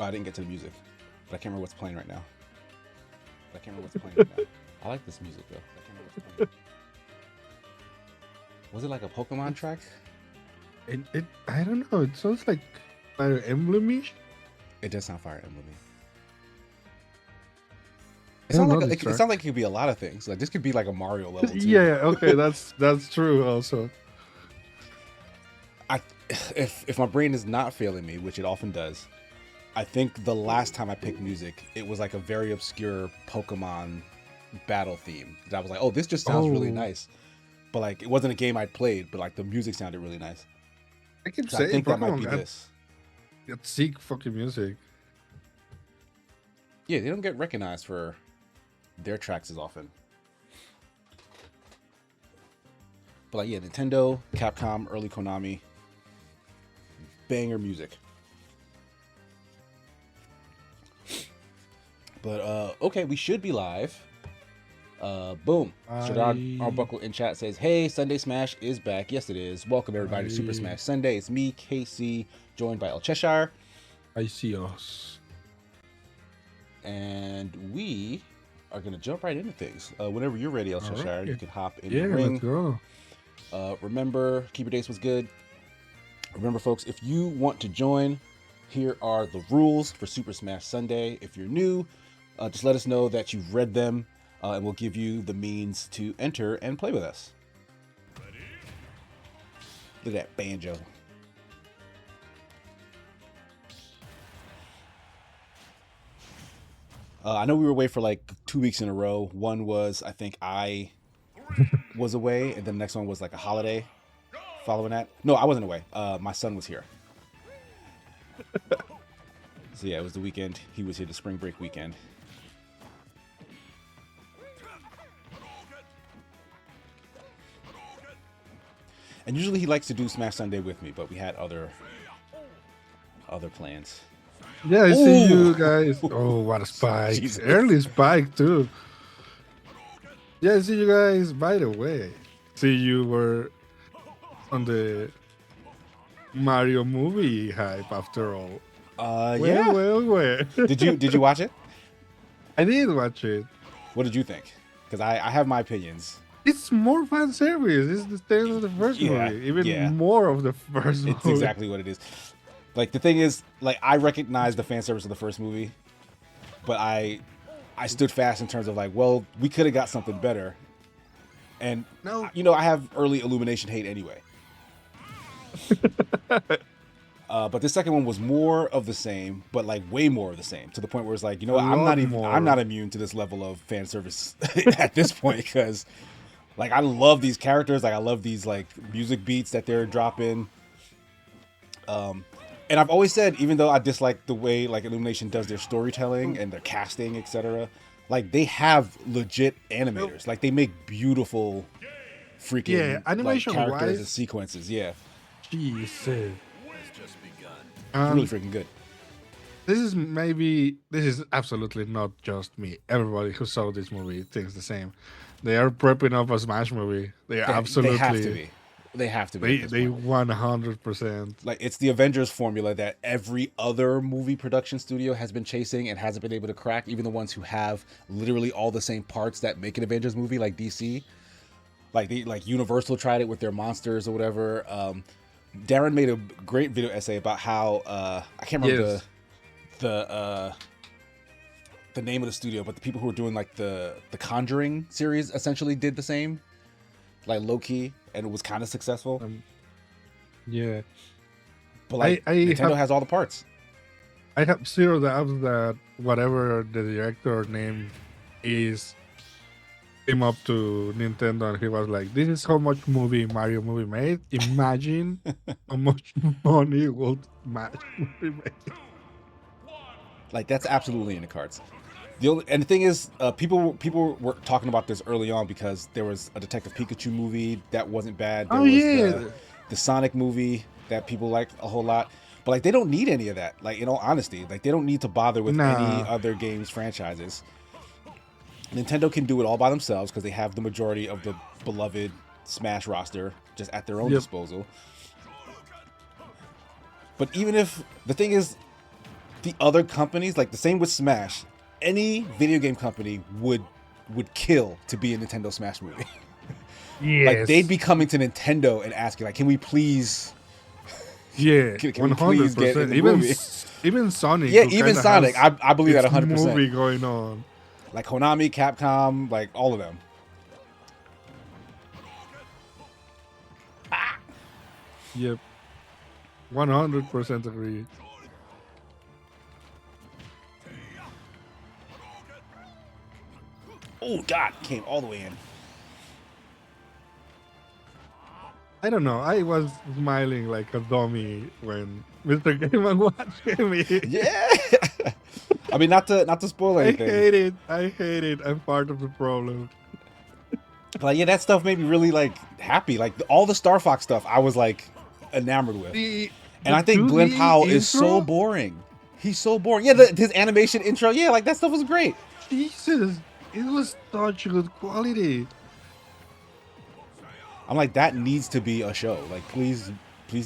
Oh, I didn't get to the music, but I can't remember what's playing right now. I like this music though. I can't remember what's playing. Was it like a Pokemon It's, track? I don't know. It sounds like Fire Emblem-ish. It does sound Fire Emblem. I don't know this It track. sounds like it could be a lot of things. Like this could be like a Mario level too. Yeah, okay, that's true also. I if my brain is not failing me, which it often does, I think the last time I picked music, it was like a very obscure Pokemon battle theme. That I was like, oh, this just sounds really Oh, nice. But like, it wasn't a game I'd played, but like the music sounded really nice. I keep So I saying think that might be Pokemon this. got sick fucking music. Yeah, they don't get recognized for their tracks as often. But like, yeah, Nintendo, Capcom, early Konami, banger music. But okay, we should be live. Boom. Shadad Arbuckle in chat says, hey, Sunday Smash is back. Yes, it is. Welcome everybody to Super Smash Sunday. It's me, KC, joined by El Cheshire. I see us. And we are going to jump right into things. Whenever you're ready, El Cheshire, Right. you can hop in Yeah, the ring. let's go. Remember, Keeper Dates was good. Remember, folks, if you want to join, here are the rules for Super Smash Sunday. If you're new, just let us know that you've read them, and we'll give you the means to enter and play with us. Look at that banjo. I know we were away for like 2 weeks in a row. One was, I think I was away, and then the next one was like a holiday following that. No, I wasn't away. My son was here. So yeah, it was the weekend. He was here, the spring break weekend. And usually he likes to do Smash Sunday with me, but we had other plans. Yeah, I see you guys. Oh, what a spike. Jesus. Early spike, too. Yeah, I see you guys. By the way, see you were on the Mario movie hype after all. Yeah. Well. Did you watch it? I did watch it. What did you think? Because I have my opinions. It's more fan service. It's the same as the first movie. Even more of the first movie. It's exactly what it is. Like, the thing is, like, I recognize the fan service of the first movie, but I stood fast in terms of like, well, we could have got something better. And No. you know, I have early Illumination hate anyway. But the second one was more of the same, but like way more of the same, to the point where it's like, you know what, I'm not immune to this level of fan service at this point, because like I love these characters, like I love these like music beats that they're dropping. And I've always said, even though I dislike the way like Illumination does their storytelling and their casting, etc., like they have legit animators. Like they make beautiful freaking animation like, characters wise, and sequences. Yeah, Jesus. it's really freaking good. This is absolutely not just me. Everybody who saw this movie thinks the same. They are prepping up a Smash movie. They have to be. They have to be. They 100%. Like it's the Avengers formula that every other movie production studio has been chasing and hasn't been able to crack. Even the ones who have literally all the same parts that make an Avengers movie, like DC, like Universal tried it with their monsters or whatever. Darren made a great video essay about how I can't remember the name of the studio, but the people who were doing like the Conjuring series essentially did the same, like low key, and it was kind of successful. Yeah, but like Nintendo has all the parts. I have zero doubts that whatever the director name is came up to Nintendo and he was like, "This is how much Mario movie made. Imagine how much money would Mario movie make." Like that's absolutely in the cards. And the thing is, people were talking about this early on because there was a Detective Pikachu movie that wasn't bad. There was the Sonic movie that people liked a whole lot. But like they don't need any of that. Like in all honesty, like they don't need to bother with any other games franchises. Nintendo can do it all by themselves because they have the majority of the beloved Smash roster just at their own disposal. But even if the thing is, the other companies, like the same with Smash, any video game company would kill to be a Nintendo Smash movie. Like they'd Yes. be coming to Nintendo and asking, like, can we please Yeah, can we one hundred please get in percent. the movie? Even Sonic, Yeah, who even kind of Sonic. has I believe that its 100%. movie going on. Like Konami, Capcom, like all of them. Yep, 100% agree. Oh God, came all the way in. I don't know. I was smiling like a dummy when Mr. Gaiman watched me. Yeah. I mean, not to spoil I anything. hate it. I hate it. I'm part of the problem. Like, yeah, that stuff made me really like happy. Like all the Star Fox stuff, I was like enamored with. And I think Glenn 2D Powell is so intro? boring. He's so boring. Yeah, his animation intro, yeah, like that stuff was great. Jesus, it was such good quality. I'm like, that needs to be a show. Like, please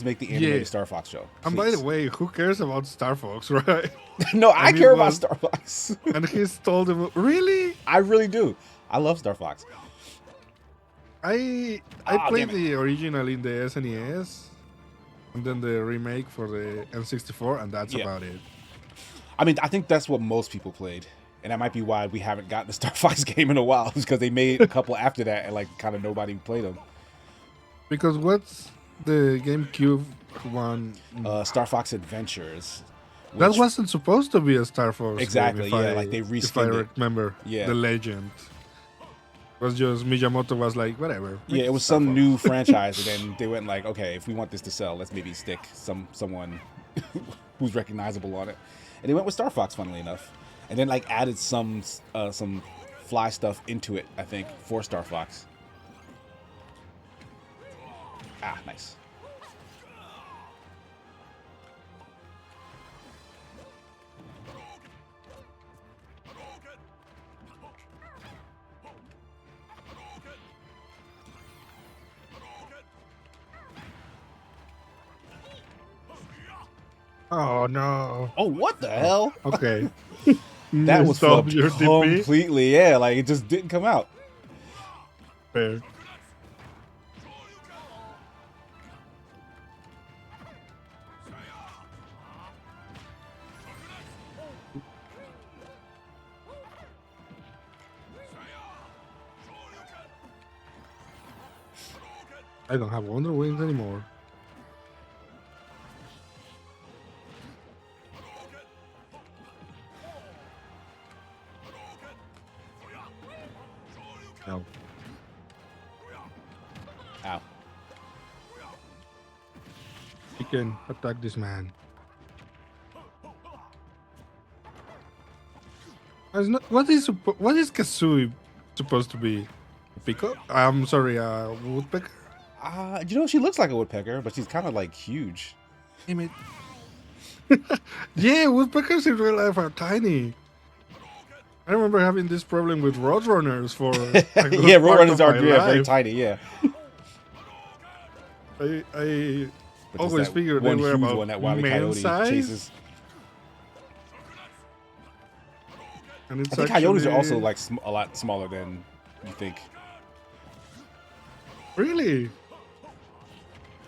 make the animated Yeah. Star Fox show. And by the Please. way, who cares about Star Fox, right? No, I And it care about was- Star Fox. And he's told him, really? I really do. I love Star Fox. I Ah, played damn it. the original in the SNES, and then the remake for the N64, and that's Yeah. about it. I mean, I think that's what most people played. And that might be why we haven't gotten a Star Fox game in a while, because they made a couple after that and like kind of nobody played them. Because what's the GameCube one? Star Fox Adventures. That which- wasn't supposed to be a Star Fox Exactly, game. yeah, like they if I reskinned it. remember Yeah. the legend. It was just Miyamoto was like, whatever. Yeah, make it was Star some Fox. new franchise, and then they went like, okay, if we want this to sell, let's maybe stick someone who's recognizable on it. And they went with Star Fox, funnily enough, and then like added some fly stuff into it, I think, for Star Fox. Ah, nice. Oh no. Oh, what the hell? Okay. That You was stopped flipped your DP? completely. Yeah, like it just didn't come out. Fair. I don't have Wonder Wings anymore. No. Ow. You can attack this man. What is Kasui supposed to be? A pickle? I'm sorry, woodpecker? You know, she looks like a woodpecker, but she's kind of like huge. Damn it. Yeah, woodpeckers in real life are tiny. I remember having this problem with roadrunners for a good Yeah, part roadrunners of are my very life. tiny. Yeah. I But just always that figured they one were huge about one that Wile E. man Coyote size. chases. And it's I think coyotes are actually- also like a lot smaller than you think. Really?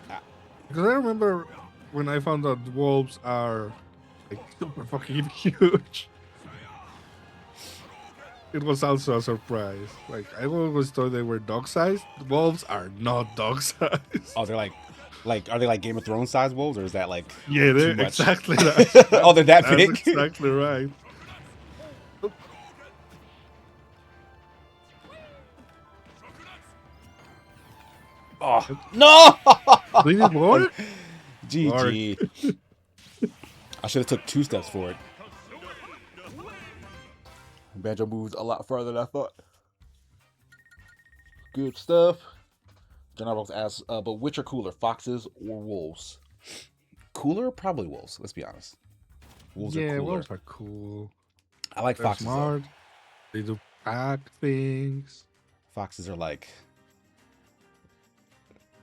Ah. Because I remember when I found out wolves are like super fucking huge. It was also a surprise. Like I always thought they were dog sized. Wolves are not dog sized. Oh, they're like are they like Game of Thrones size wolves, or is that like Yeah, they're too much? exactly that. Oh, they're that That's big? exactly right. Oh no! Did it work? GG. I should have took 2 steps forward. Banjo moves a lot further than I thought. Good stuff. John Ross asks, but which are cooler, foxes or wolves? Cooler? Probably wolves, let's be honest. Wolves are Yeah, cooler. wolves are cool. I like They're foxes. though. smart. They do pack things. Foxes are like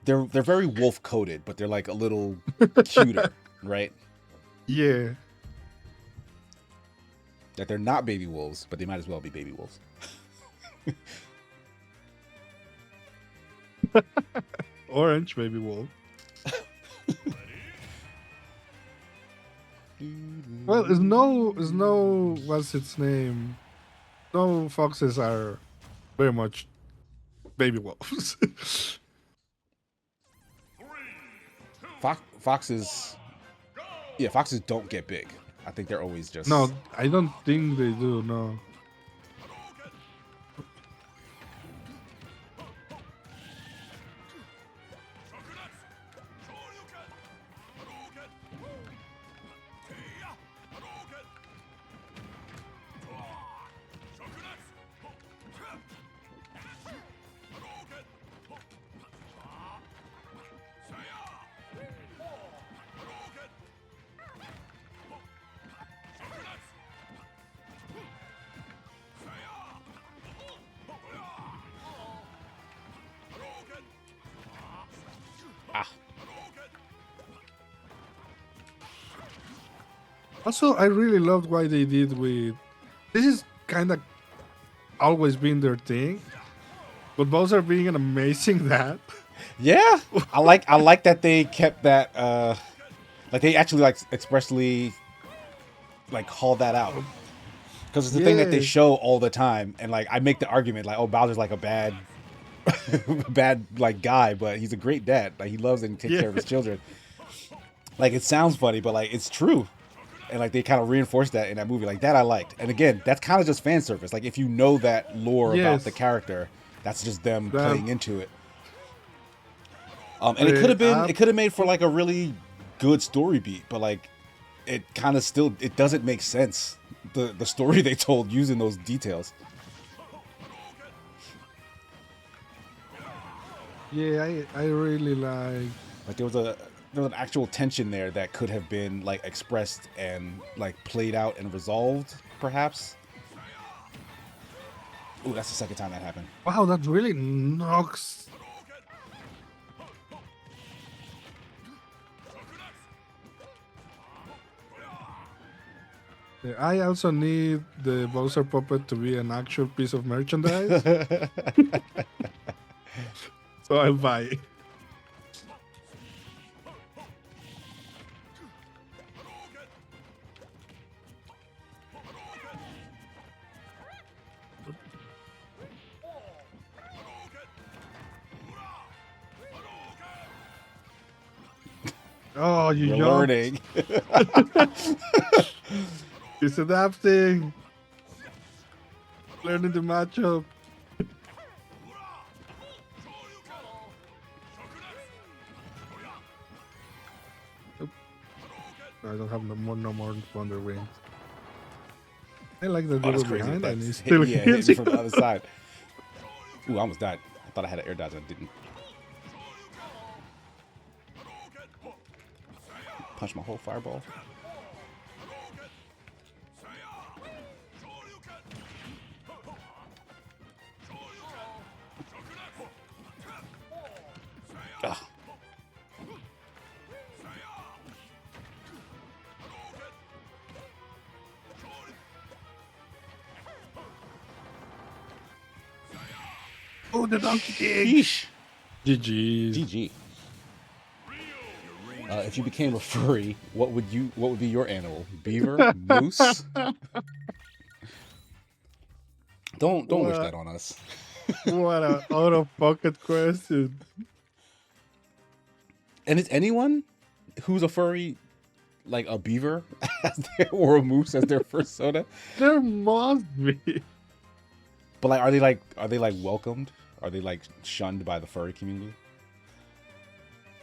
they're very wolf coated, but they're like a little cuter, right? Yeah. That they're not baby wolves, but they might as well be baby wolves. Orange baby wolf. Well, Snow, what's its name? Snow foxes are very much baby wolves. Foxes, yeah, foxes don't get big. I think they're always just. No, I don't think they do. No. Ah. Also, I really loved what they did with. This is kind of always been their thing, but Bowser being an amazing dad. Yeah, I like that they kept that. Like they actually like expressly like call that out because it's the thing that they Yeah. show all the time, and like I make the argument like, oh, Bowser's like a bad, bad like guy, but he's a great dad. Like he loves and takes care of his children. Like it sounds funny, but like it's true. And like they kind of reinforced that in that movie, like that I liked. And again, that's kind of just fan service. Like if you know that lore about Yes. the character, that's just them That- playing into it. And it could have made for like a really good story beat, but like it kind of still it doesn't make sense. The story they told using those details. Yeah, I really like. Like there was an actual tension there that could have been like expressed and like played out and resolved, perhaps. Ooh, that's the second time that happened. Wow, that really knocks. Yeah, I also need the Bowser puppet to be an actual piece of merchandise. So I buy it. Oh, you You're jumped. learning. He's adapting. Learning the matchup. Oop. I don't have no more Thunder Wings. I like the Oh, that's little crazy. behind and That's he's still hit me hitting. from the other side. Ooh, I almost died. I thought I had an air dodge and I didn't. Punch my whole fireball. Ugh. Oh, the donkey kick. Yeesh. GG's. GG. If you became a furry, what would be your animal? Beaver? Moose? Don't wish that on us. What an out of pocket question. And is anyone who's a furry like a beaver or a moose as their first soda? There must be. But like, are they like welcomed? Are they like shunned by the furry community?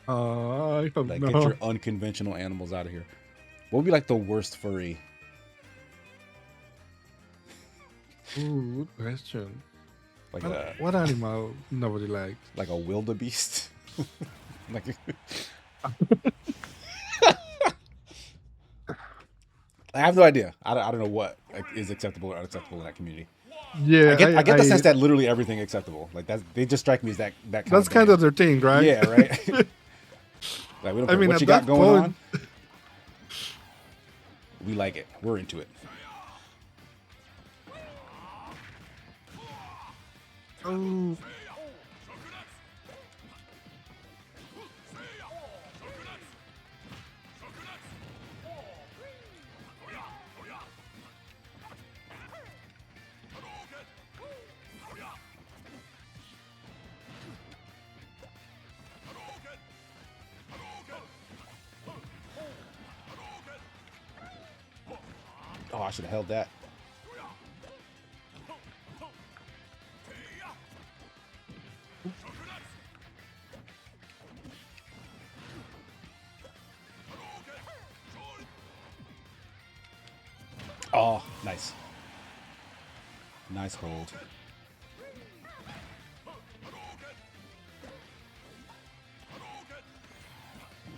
I don't Like, know. get your unconventional animals out of here. What would be like the worst furry? Ooh, good question. Like What animal nobody likes? like a wildebeest? Like I have no idea. I don't know what is acceptable or unacceptable in that community. Yeah, I get the sense that literally everything acceptable. Like they just strike me as that kind that's of kind band. of their thing, right? Yeah, right. Like we don't care what at you got that going point, on. We like it. We're into it. Oh, Oh, I should have held that. Oh, nice. Nice hold.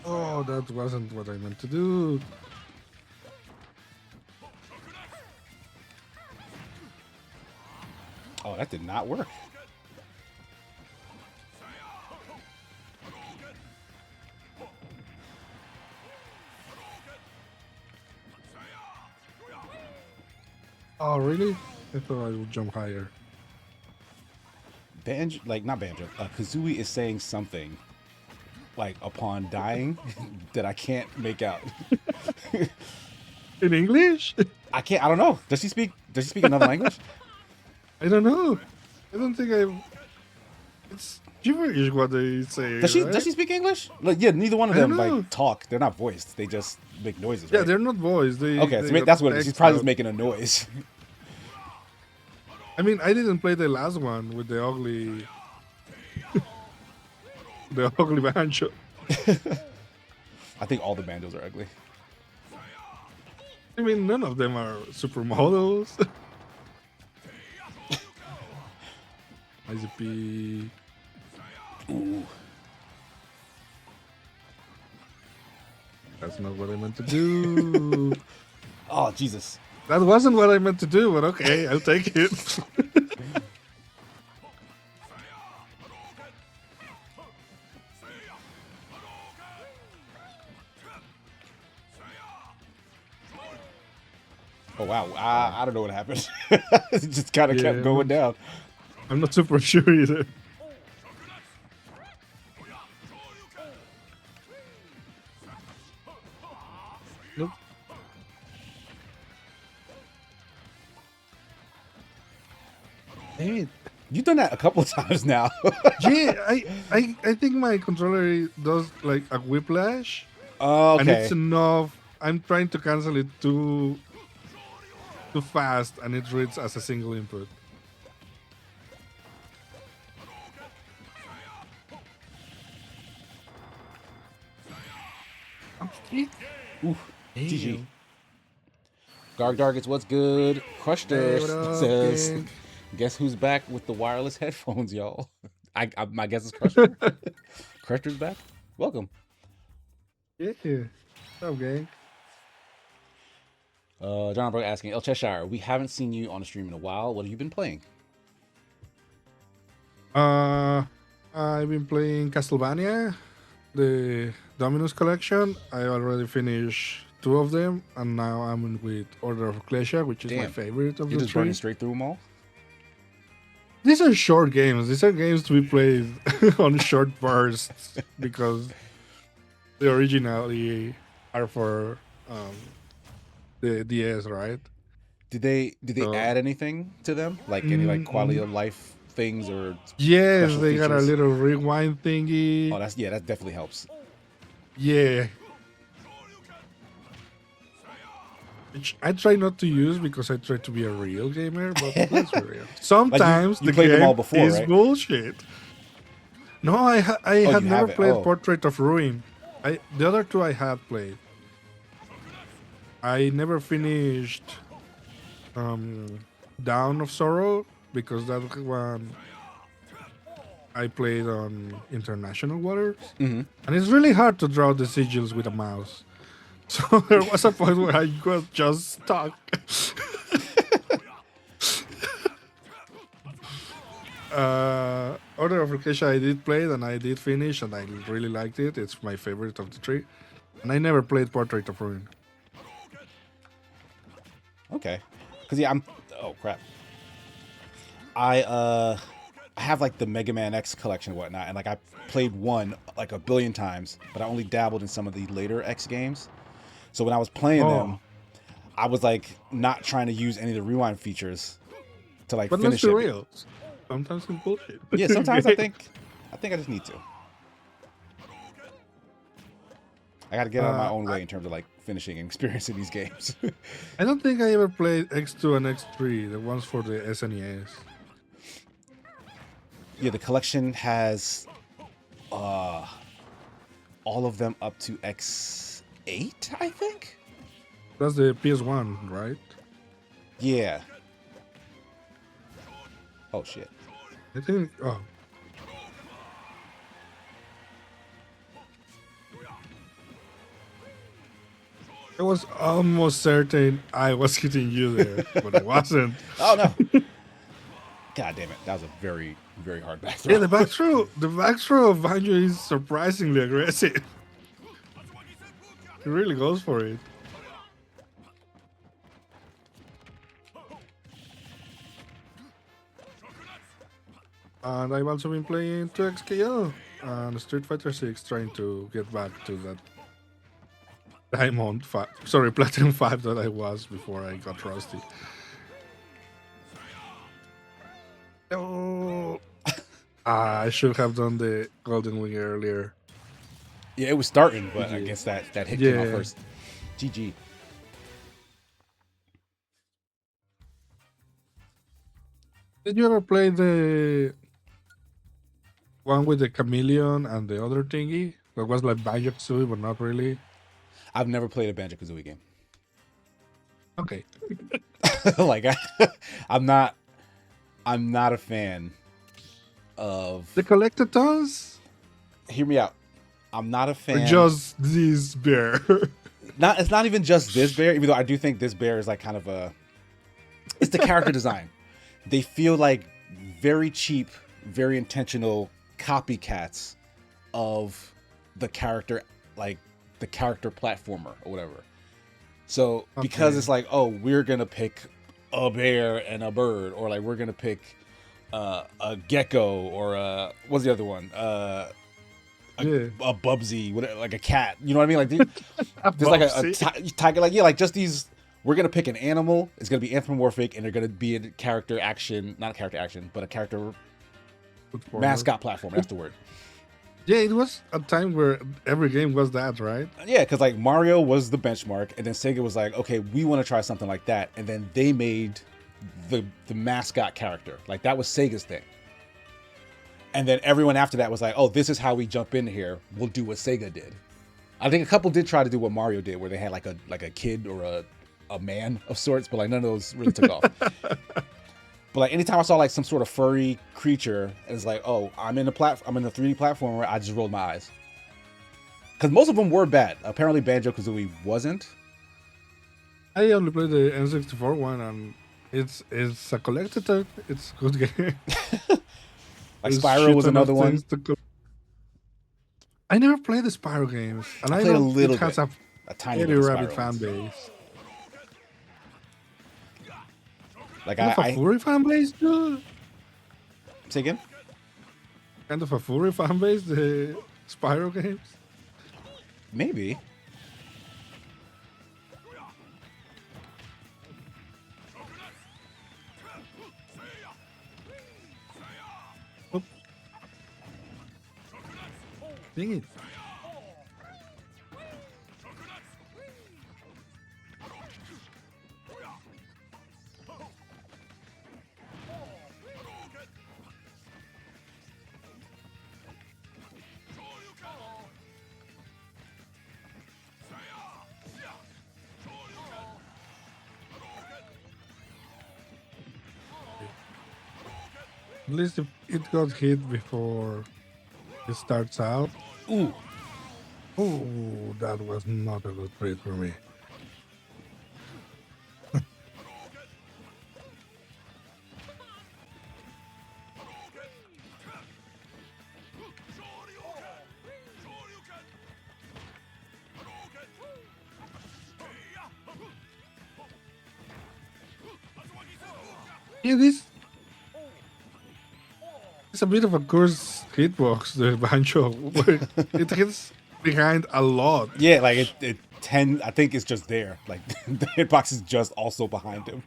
oh, that wasn't what I meant to do. Oh, that did not work. Oh, really? I thought I would jump higher. Banjo, like not Banjo, Kazooie is saying something like upon dying that I can't make out. In English? I can't. I don't know. Does she speak? Does she speak another language? I don't know. I don't think I. It's gibberish what they say. Does she? Right? Does she speak English? Like, yeah, neither one of I don't them know. like talk. They're not voiced. They just make noises. Yeah, Right? they're not boys. Okay, They so got that's what it is. She's text probably just out. making a noise. I mean, I didn't play the last one with the ugly, the ugly banjo. I think all the banjos are ugly. I mean, none of them are supermodels. ICP. Ooh. That's not what I meant to do. Oh Jesus. That wasn't what I meant to do, but okay, I'll take it. Oh wow. I don't know what happened. It just kind of Yeah, kept going down. I'm not super sure either. Nope. Dang it. You've done that a couple of times now. Yeah, I think my controller does like a whiplash, Oh, and okay. it's enough. I'm trying to cancel it too fast, and it reads as a single input. Ooh, GG. Garg Dargets, what's good? Crushter Hey, what up, says, gang? guess who's back with the wireless headphones, y'all? My guess is Crusher. Crusher's back. Welcome. Yeah. What's up, gang? John Brook asking, El Cheshire, we haven't seen you on a stream in a while. What have you been playing? I've been playing Castlevania, the Dominus collection. I already finished 2 of them, and now I'm with Order of Ecclesia, which is my Damn. favorite of You're the just 3. running straight through them all? These are short games. These are games to be played on short bursts because they originally are for the DS, right? Did they So, add anything to them? Like any like quality of life things or yes, special they got a features? little rewind thingy. Oh, that definitely helps. Yeah. Which I try not to use because I try to be a real gamer, but that's real. Sometimes you the played them game all before, is right? bullshit. No, I Oh, had you never haven't? played Oh. Portrait of Ruin. The other 2 I had played. I never finished Down of Sorrow because that one I played on international waters, and it's really hard to draw the sigils with a mouse. So there was a point where I got just stuck. Order of Ecclesia I did play and I did finish and I really liked it. It's my favorite of the 3. And I never played Portrait of Ruin. Okay. Cause yeah, I'm oh crap. I I have like the Mega Man X collection and whatnot, and like I played one like a billion times, but I only dabbled in some of the later X games. So when I was playing Oh, them, I was like not trying to use any of the rewind features to like but let's finish be it. real. Sometimes it's bullshit. Yeah, sometimes I think I just need to. I got to get out of my uh, own I, way in terms of like finishing and experiencing these games. I don't think I ever played X2 and X3, the ones for the SNES. Yeah, the collection has uh all of them up to X8, I think. That's the PS1, right? Yeah. Oh shit. I think. Oh, I was almost certain I was hitting you there, but I wasn't. Oh no. God damn it. That was a very, very hard back Yeah, throw. the back throw of Banjo is surprisingly aggressive. He really goes for it. And I've also been playing 2XKO and Street Fighter 6, trying to get back to that Diamond 5, sorry, Platinum 5 that I was before I got rusty. Oh, I should have done the Golden Wing earlier. Yeah, it was starting, but I GG. guess that hit came out Yeah. first. GG. Did you ever play the one with the chameleon and the other thingy? That was like Banjo Kazooie, but not really. I've never played a Banjo-Kazooie game. Okay. Like I'm not a fan of. The Collectathons? Hear me out. I'm not a Or fan. just this bear? It's not even just this bear, even though I do think this bear is like kind of a. It's the character design. They feel like very cheap, very intentional copycats of the character, like the character platformer or whatever. So because Okay. it's like, oh, we're gonna pick a bear and a bird, or like we're gonna pick a gecko, or what's the other one? Yeah. A Bubsy, whatever, like a cat. You know what I mean? Like A there's like a Bubsy. tiger. Like yeah, like just these. We're gonna pick an animal. It's gonna be anthropomorphic, and they're gonna be a character action, not a character action, but a character Good forward. mascot platform. That's the word. Yeah, it was a time where every game was that, right? Yeah, because like Mario was the benchmark, and then Sega was like, okay, we want to try something like that, and then they made the mascot character. Like that was Sega's thing. And then everyone after that was like, oh, this is how we jump in here. We'll do what Sega did. I think a couple did try to do what Mario did, where they had like a kid or a man of sorts, but like none of those really took off. But like anytime I saw like some sort of furry creature, it's like, oh, I'm in a 3D platformer. I just rolled my eyes because most of them were bad. Apparently, Banjo-Kazooie wasn't. I only played the N64 one, and it's a collector. It's a good game. Like There's Spyro shit was ton of another one. things to I never played the Spyro games, and I I played a know little it has bit, a tiny bit very of rabid Spyro fan ones. base. Like Kind of a furry fan base, too. say again. Kind of a furry fan base, the Spyro games. Maybe. Dang it. At least if it got hit before it starts out. Ooh. Oh, that was not a good trade for me. Yeah, this. a bit of a cursed hitbox, the Bancho. It hits behind a lot. Yeah, like it I think it's just there. Like the hitbox is just also behind him,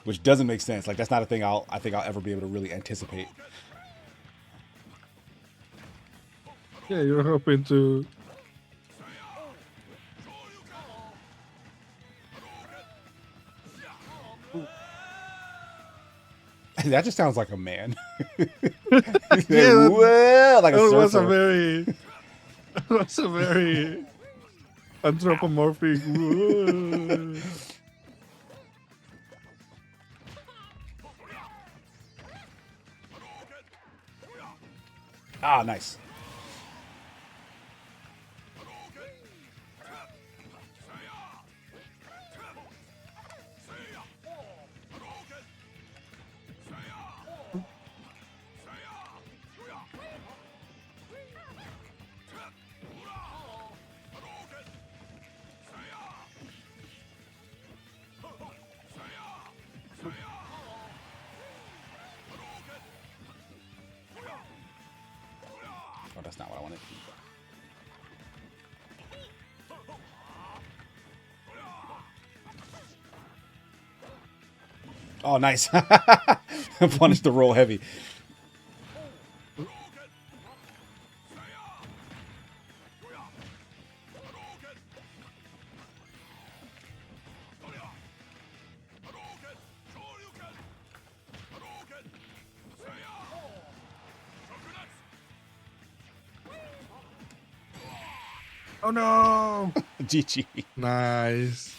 which doesn't make sense. Like that's not a thing I think I'll ever be able to really anticipate. Yeah, you're hoping to. That just sounds like a man. Yeah, Well, like a that was a surfer. very. That was a very anthropomorphic. Whoa. Ah, nice. Oh, that's not what I wanted. Oh, nice. Punish the roll heavy. Oh no! GG. Nice.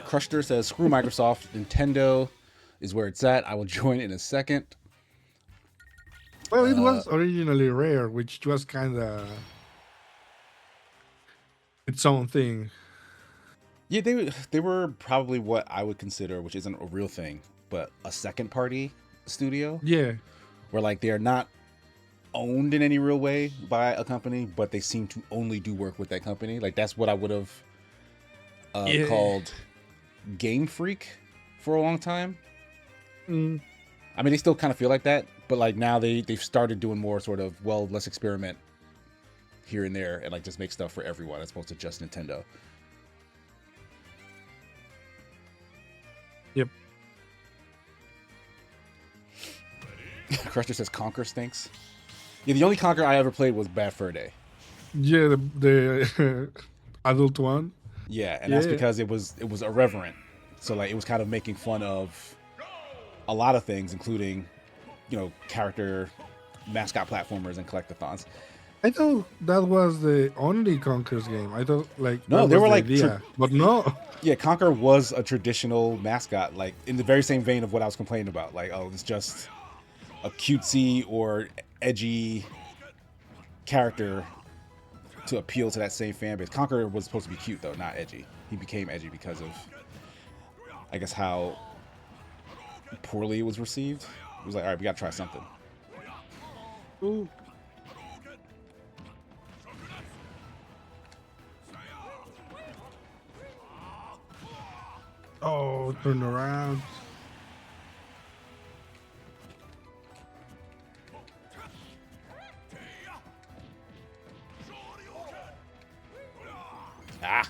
Crushter says, screw Microsoft. Nintendo is where it's at. I will join in a second. Well, it was originally Rare, which was kind of its own thing. Yeah, they were probably what I would consider, which isn't a real thing, but a second party studio Yeah. where like they are not owned in any real way by a company, but they seem to only do work with that company. Like that's what I would have called Game Freak for a long time. Mm. I mean, they still kind of feel like that, but like now they've started doing more sort of, well, let's experiment here and there and like just make stuff for everyone as opposed to just Nintendo. Yep. Crusher says Conquer stinks. Yeah, the only Conquer I ever played was Bad Fur Day. Yeah, the adult one. Yeah, and that's because it was irreverent. So like it was kind of making fun of a lot of things, including, you know, character mascot platformers and collectathons. I thought that was the only Conker's game. I thought like No, that they was were the like idea. But no. Yeah, Conquer was a traditional mascot, like in the very same vein of what I was complaining about. Like, oh, it's just a cutesy or edgy character to appeal to that same fan base. Conquer was supposed to be cute though, not edgy. He became edgy because of, I guess, how poorly it was received. It was like, all right, we gotta try something. Ooh. Oh, turn around. Ah.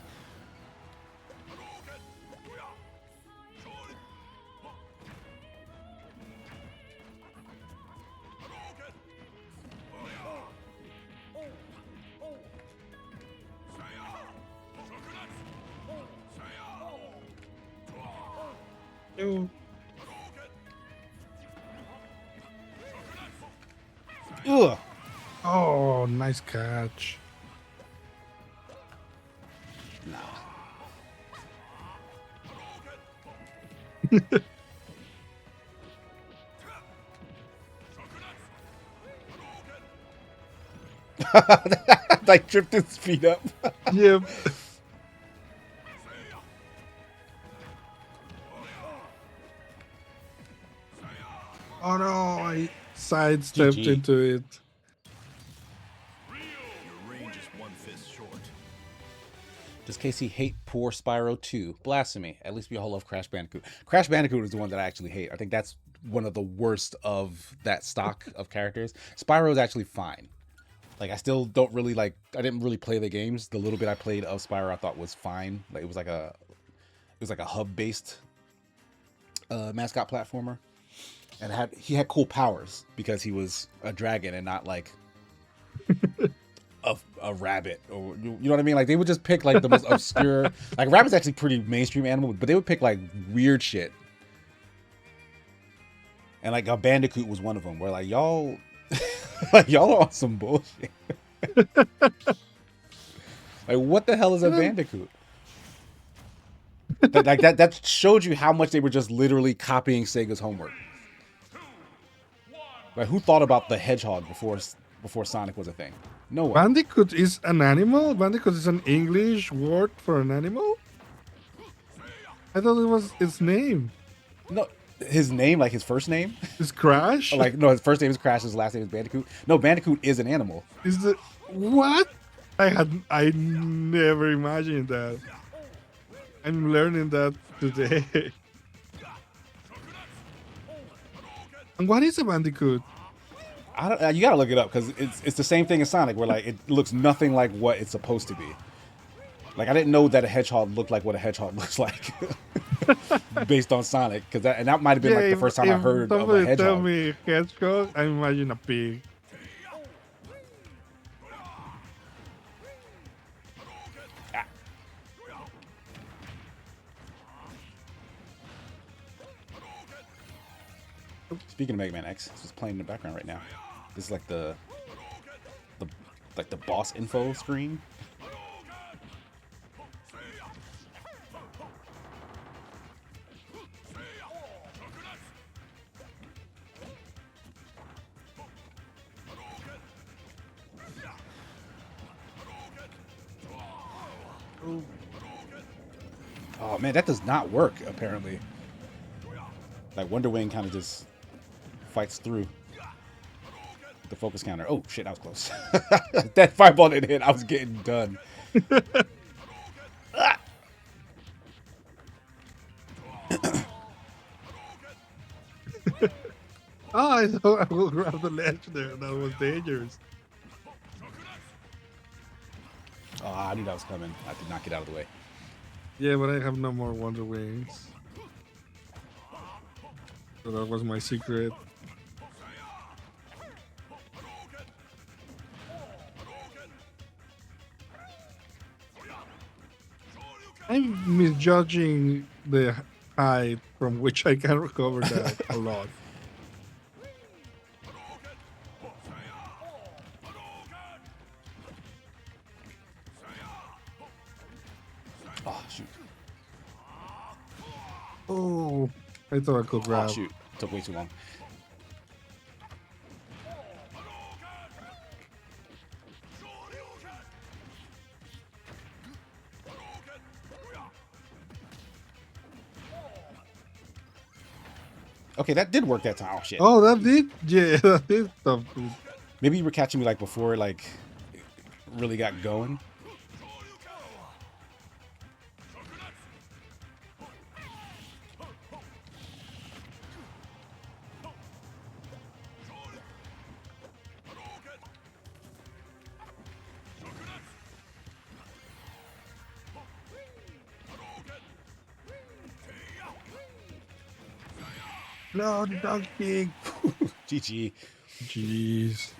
Ooh. Ugh. Oh, nice catch. No. Like tripped his feet up. Yep. Oh no, I sidestepped GG. into it. Your range is one fist short. Just Casey hate poor Spyro 2. Blasphemy. At least we all love Crash Bandicoot. Crash Bandicoot is the one that I actually hate. I think that's one of the worst of that stock of characters. Spyro is actually fine. Like I still don't really like. I didn't really play the games. The little bit I played of Spyro, I thought was fine. Like it was like a hub based mascot platformer, and he had cool powers because he was a dragon and not like a rabbit, or you know what I mean. Like they would just pick like the most obscure. Like rabbit's actually pretty mainstream animal, but they would pick like weird shit. And like a bandicoot was one of them. Where like y'all. Like y'all are on some bullshit. Like what the hell is a bandicoot? That showed you how much they were just literally copying Sega's homework. Like who thought about the hedgehog before Sonic was a thing? No one. Bandicoot is an animal? Bandicoot is an English word for an animal? I thought it was its name. No, his name, like his first name? Is Crash? Like no, his first name is Crash, his last name is Bandicoot. No, Bandicoot is an animal. Is it what? I never imagined that. I'm learning that today. And what is a bandicoot? You gotta look it up because it's the same thing as Sonic, where like it looks nothing like what it's supposed to be. Like I didn't know that a hedgehog looked like what a hedgehog looks like, based on Sonic, because that might have been like the first time I heard of a hedgehog. Tell me hedgehog, I imagine a pig. Ah. Speaking of Mega Man X, this is playing in the background right now. This is like the boss info screen. Oh man, that does not work apparently. Like Wonder Wing kind of just fights through the focus counter. Oh shit, that was close. That fireball didn't hit. I was getting done. Ah! Oh, I thought I will grab the ledge there. That was dangerous. Oh, I knew that was coming. I did not get out of the way. Yeah, but I have no more Wonder Wings. So that was my secret. I'm misjudging the height from which I can recover that a lot. Oh shoot. Oh, I thought I could grab. Oh shoot. Took way too long. Okay, that did work that time. Oh shit. Oh, that did? Yeah, that did something. Maybe you were catching me like before like it really got going. No, the dog pig. GG. Jeez.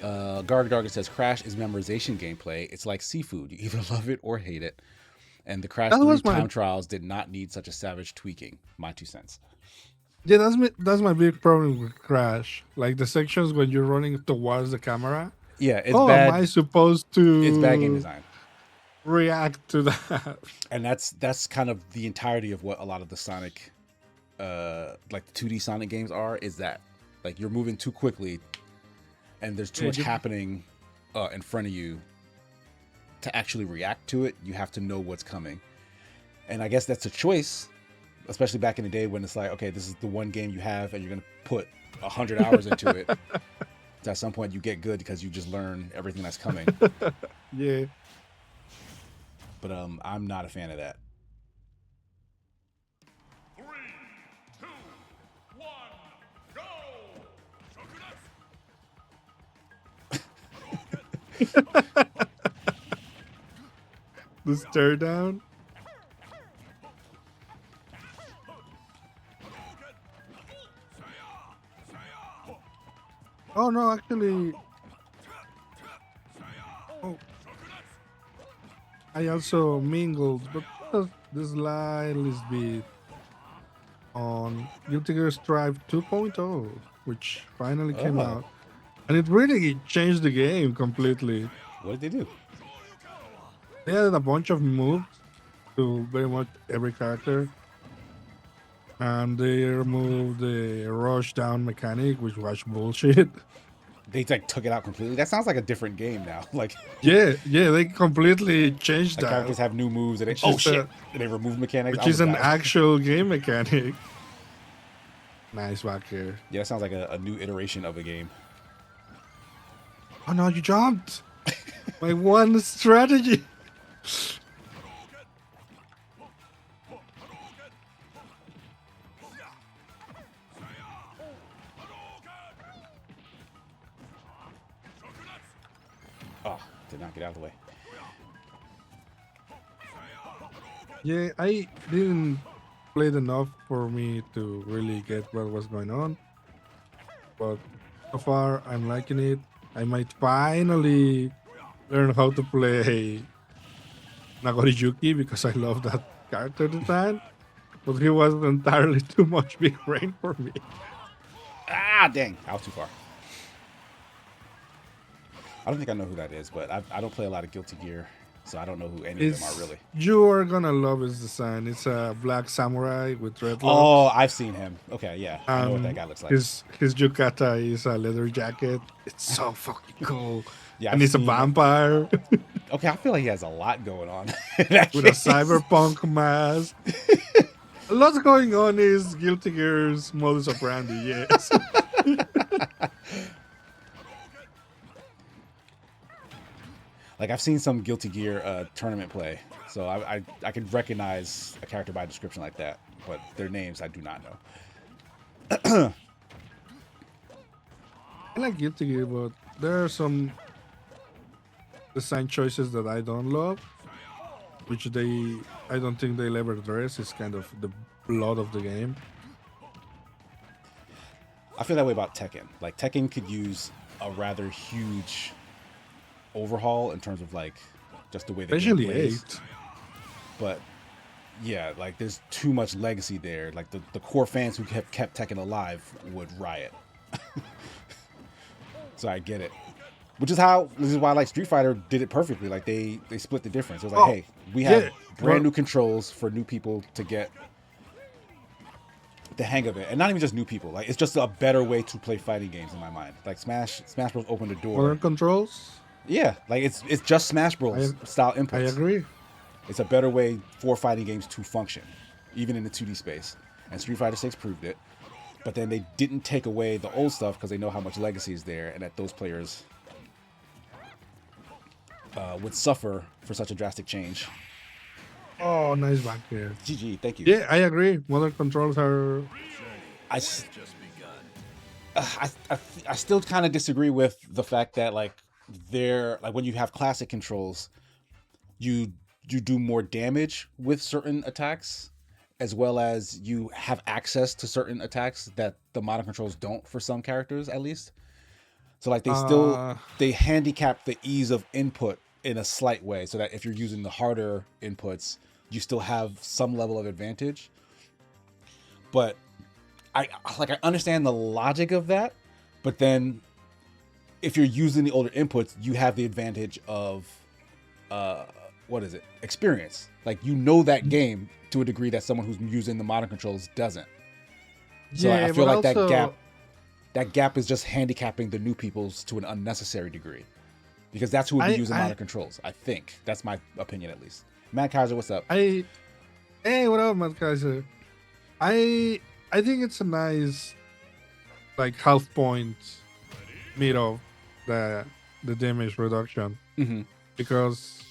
Garga says Crash is memorization gameplay. It's like seafood. You either love it or hate it. And the Crash 3 time trials did not need such a savage tweaking. My 2 cents. Yeah, that's my big problem with Crash. Like the sections when you're running towards the camera. Yeah, it's bad. Am I supposed to? It's bad game design. React to that. And that's kind of the entirety of what a lot of the Sonic, like the 2D Sonic games are. Is that like you're moving too quickly, and there's too much happening in front of you to actually react to it. You have to know what's coming, and I guess that's a choice, especially back in the day when it's like, okay, this is the one game you have, and you're gonna put 100 hours into it. So at some point, you get good because you just learn everything that's coming. Yeah. but I'm not a fan of that. 3, 2, 1, go! The stare down. Oh no, actually, oh, I also mingled, but just the slightest bit on Guilty Gear Strive 2.0, which finally came Oh, out, and it really changed the game completely. what did they do? They added a bunch of moves to very much every character, and they removed the rush down mechanic, which was bullshit. They like took it out completely. That sounds like a different game now. Like, Yeah, they completely changed like that, characters have new moves and they which is shit, and they remove mechanics. which I is would an die. actual game mechanic. Nice back here. Yeah, that sounds like a new iteration of a game. Oh no, you jumped! My one strategy. Oh, did not get out of the way. Yeah, I didn't play it enough for me to really get what was going on, but so far I'm liking it. I might finally learn how to play Nagoriyuki because I love that character design, but he was entirely too much big brain for me. Ah, dang, I was too far. I don't think I know who that is, but I don't play a lot of Guilty Gear, so I don't know who any of them are It's really. you are gonna love his design. It's a black samurai with dreadlocks. Oh, I've seen him. Okay, yeah, I know what that And guy looks like. his yukata is a leather jacket. It's so fucking cool. Yeah, And I've he's a seen. vampire Okay, I feel like he has a lot going on. In that with a case. cyberpunk mask. A lot going on is Guilty Gear's modus operandi, yes. Like I've seen some Guilty Gear tournament play, so I could recognize a character by description like that, but their names I do not know. I like Guilty Gear, but there are some design choices that I don't love, which I don't think they'll ever address. It's kind of the blood of the game. I feel that way about Tekken. Like Tekken could use a rather huge overhaul in terms of like just the way the game Especially plays. 8. But yeah, like there's too much legacy there. Like the core fans who kept Tekken alive would riot. So I get it. This is why like Street Fighter did it perfectly. Like they split the difference. It was like, hey, we have yeah, brand well- new controls for new people to get the hang of it, and not even just new people. Like it's just a better way to play fighting games in my mind. Like Smash Bros. Opened the door. Modern controls, Yeah, like it's just Smash Bros. Style inputs. I agree. It's a better way for fighting games to function, even in the 2D space. And Street Fighter 6 proved it. But then they didn't take away the old stuff because they know how much legacy is there, and that those players would suffer for such a drastic change. Oh, nice back here. GG, thank you. Yeah, I agree. Modern controls are. I, s- I still kind of disagree with the fact that like they're like when you have classic controls, you do more damage with certain attacks, as well as you have access to certain attacks that the modern controls don't for some characters at least. So like they handicap the ease of input in a slight way, so that if you're using the harder inputs, you still have some level of advantage. But I understand the logic of that, but then if you're using the older inputs, you have the advantage of experience. Like you know that game to a degree that someone who's using the modern controls doesn't. So Yeah, I feel but like also- that gap is just handicapping the new peoples to an unnecessary degree, because that's who would be using modern controls. I think that's my opinion at least. Matt Kaiser, what's up? Hey, what up, Matt Kaiser? I think it's a nice, like half point, mid of the damage reduction Mhm. because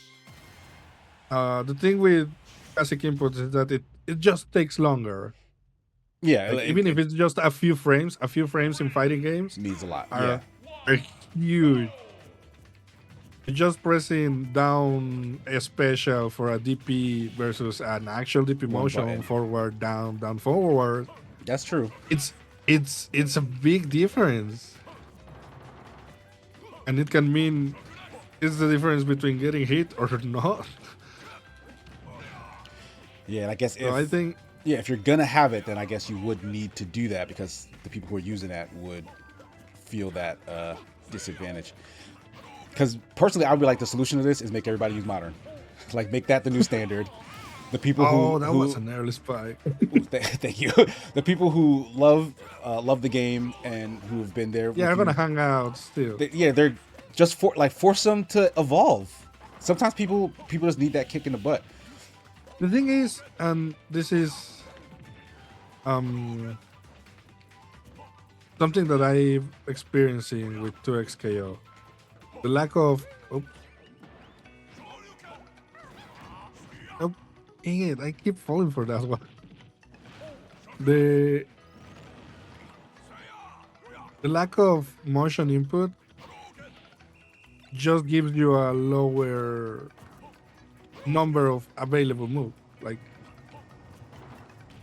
The thing with classic inputs is that it just takes longer. Yeah, Like even if it's just a few frames in fighting games means a lot. Yeah. are are huge. Just pressing down a special for a DP versus an actual DP One motion, button. forward, down, forward. That's true. It's a big difference, and it can mean it's the difference between getting hit or not. Yeah, and I guess So I think if you're gonna have it, then I guess you would need to do that because the people who are using that would feel that disadvantage. Because personally, I would be like the solution to this is make everybody use modern, like make that the new standard. The people that was an early spike. thank you. The people who love the game and who have been there. Yeah, with I'm gonna you, hang out still. they're just force them to evolve. Sometimes people just need that kick in the butt. The thing is, and this is um something that I'm experiencing with 2xKO. The lack of oh, dang it, I keep falling for that one. The lack of motion input just gives you a lower number of available moves. Like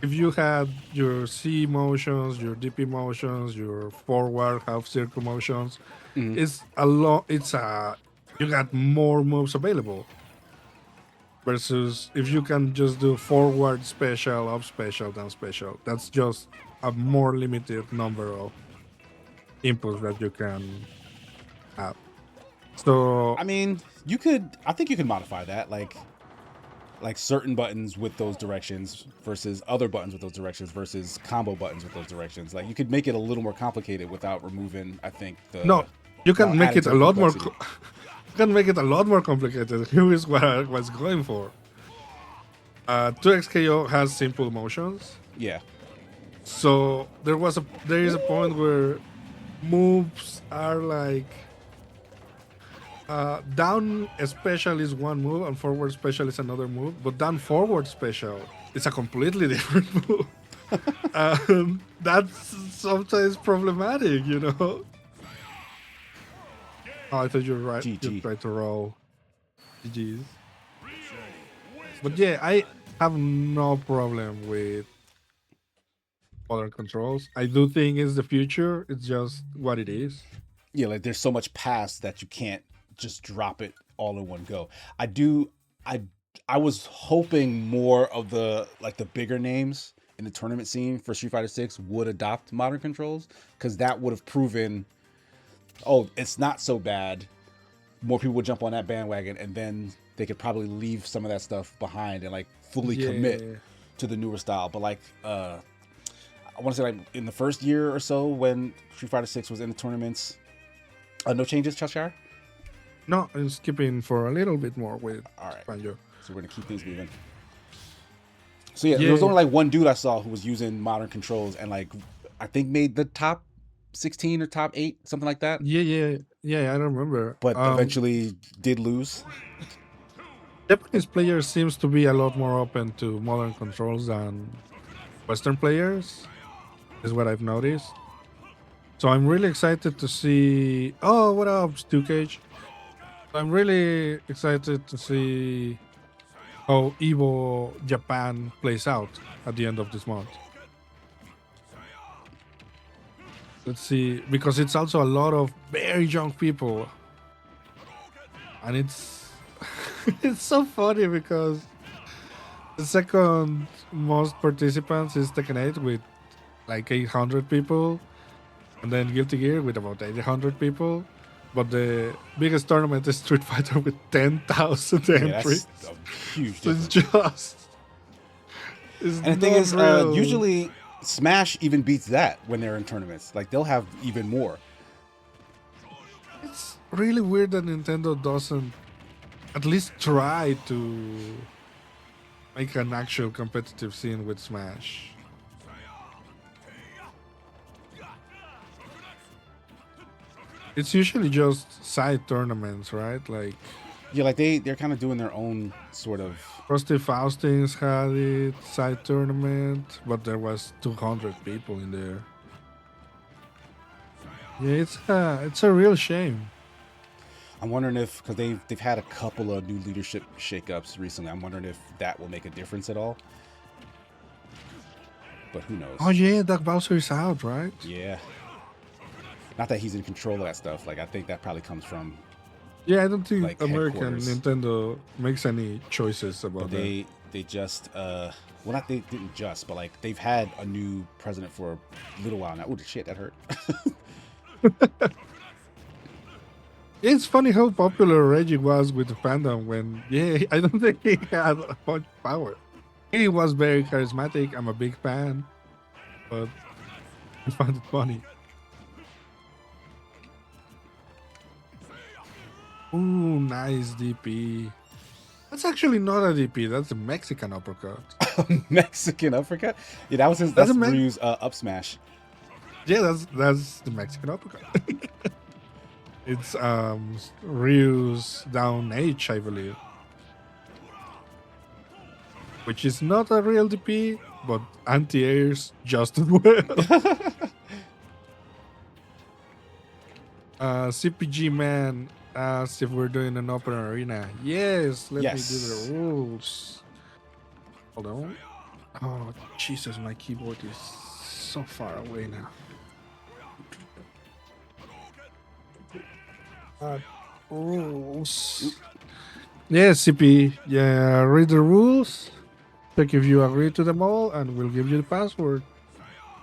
if you had your C motions, your DP motions, your forward half circle motions, it's a lot. You got more moves available. Versus if you can just do forward special, up special, down special, that's just a more limited number of inputs that you can have. So I mean, I think you could modify that, like certain buttons with those directions versus other buttons with those directions versus combo buttons with those directions. Like you could make it a little more complicated without removing, I think, no, you can without make adding it to a the lot more. complexity. You can make it a lot more complicated. Here is what I was going for. 2xKO has simple motions, Yeah. so there is a point where moves are like down special is one move and forward special is another move, but down forward special is a completely different move. That's sometimes problematic, you know. Oh, I thought you were right. You GG. tried to roll. GG's. But yeah, I have no problem with modern controls. I do think it's the future. It's just what it is. Yeah, like there's so much past that you can't just drop it all in one go. I was hoping more of the bigger names in the tournament scene for Street Fighter 6 would adopt modern controls, because that would have proven, oh, it's not so bad. More people would jump on that bandwagon, and then they could probably leave some of that stuff behind and like fully commit to the newer style. But like I want to say, like in the first year or so when Street Fighter 6 was in the tournaments, no changes, Cheshire? No, I'm skipping for a little bit more with All right. Banjo. So we're gonna keep things moving. So yeah, there was only like one dude I saw who was using modern controls and like I think made the top 16 or top 8, something like that. Yeah, I remember. But eventually did lose. Japanese players seems to be a lot more open to modern controls than Western players, is what I've noticed. So I'm really excited to see. Oh, what up, Stu Cage? I'm really excited to see how Evo Japan plays out at the end of this month. Let's see, because it's also a lot of very young people, and it's it's so funny because the second most participants is Tekken 8 with like 800 people, and then Guilty Gear with about 800 people. But the biggest tournament is Street Fighter with 10,000 entries. That's a huge So difference. it's just. It's And the thing not is, real. usually Smash even beats that when they're in tournaments. Like they'll have even more. It's really weird that Nintendo doesn't at least try to make an actual competitive scene with Smash. It's usually just side tournaments, right? Like Yeah, like they're kind of doing their own sort of. Rusty Faustins had it side tournament, but there was 200 people in there. Yeah, it's a real shame. I'm wondering if because they've had a couple of new leadership shakeups recently. I'm wondering if that will make a difference at all. But who knows? Oh yeah, Doug Bowser is out, right? Yeah. Not that he's in control of that stuff. Like I think that probably comes from. Yeah, I don't think Like American headquarters. Nintendo makes any choices about that. They just well not they didn't just but like they've had a new president for a little while now. Oh shit, that hurt. It's funny how popular Reggie was with the fandom when, yeah, I don't think he had much power. He was very charismatic. I'm a big fan, but I find it funny. Ooh, nice DP. That's actually not a DP. That's a Mexican uppercut. Mexican uppercut. Yeah, that was his. That's Ryu's up smash. Yeah, that's the Mexican uppercut. It's Ryu's down H, I believe, which is not a real DP, but anti-airs just as well. CPG man asked if we're doing an open arena. Yes, let me do the rules. Hold on. Oh, Jesus, my keyboard is so far away now. Rules. Yeah, CP. Yeah, read the rules. Check if you agree to them all, and we'll give you the password.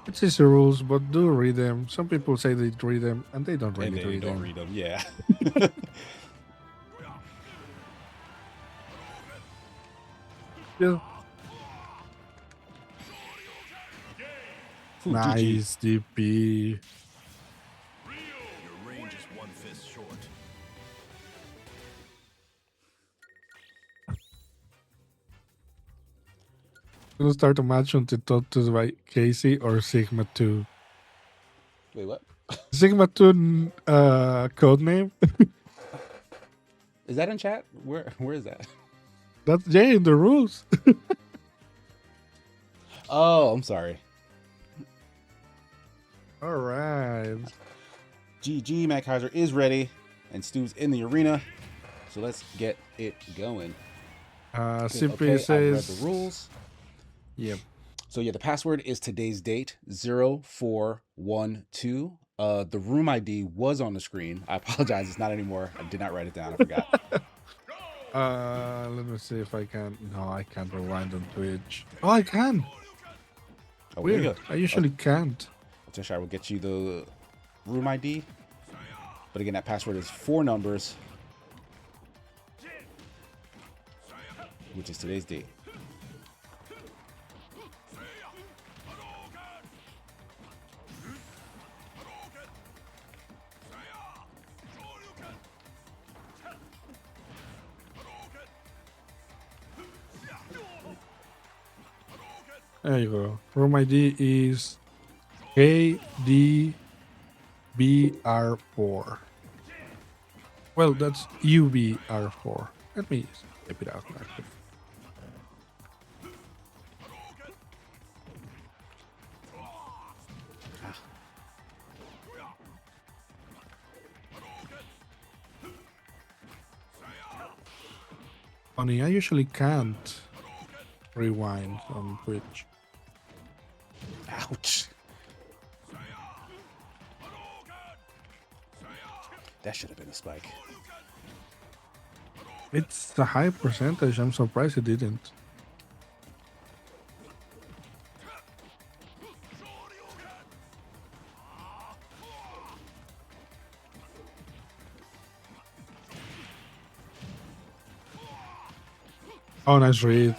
It's just the rules, but do read them. Some people say they read them, and they don't really read them. Read them. Yeah. Yeah. Ooh, Nice DP. Your range is one fist short. Gonna start a match until taught to by Casey or Sigma 2. Wait, what? Sigma 2 code name? Is that in chat? Where is that? That's in the rules. Oh, I'm sorry. All right. GG, Matt Kaiser is ready, and Stu's in the arena. So let's get it going. CP says. I read the rules. Yep. So yeah, the password is today's date 0412. The room ID was on the screen. I apologize, it's not anymore. I did not write it down. I forgot. Let me see if I can. No, I can't rewind on Twitch. Oh, I can. Oh, Weird. I usually can't. I will get you the room ID. But again, that password is 4 numbers, which is today's date. There you go. Room ID is KDBR4. Well, that's UBR4. Let me type it out. Actually. Funny, I usually can't rewind on Twitch. Ouch. That should have been a spike. It's a high percentage. I'm surprised it didn't. Oh, nice read.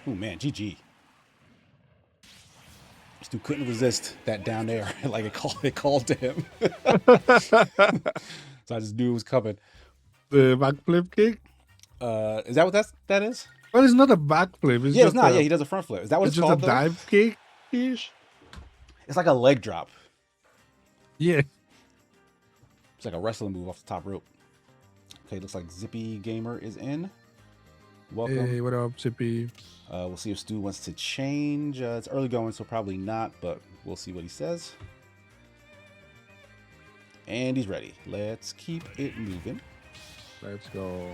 Oh man, GG. Stu couldn't resist that down there. Like it called to him. So I just knew it was coming. The backflip kick? Is that what that is? Well, it's not a backflip. It's Yeah, it's just not. a Yeah, he does a front flip. Is that what it's it's just a called though? dive kick ish. It's like a leg drop. Yeah. It's like a wrestling move off the top rope. Okay, looks like Zippy Gamer is in. Welcome. Hey, what up, CP? We'll see if Stu wants to change. It's early going, so probably not, but we'll see what he says. And he's ready. Let's keep it moving. Let's go.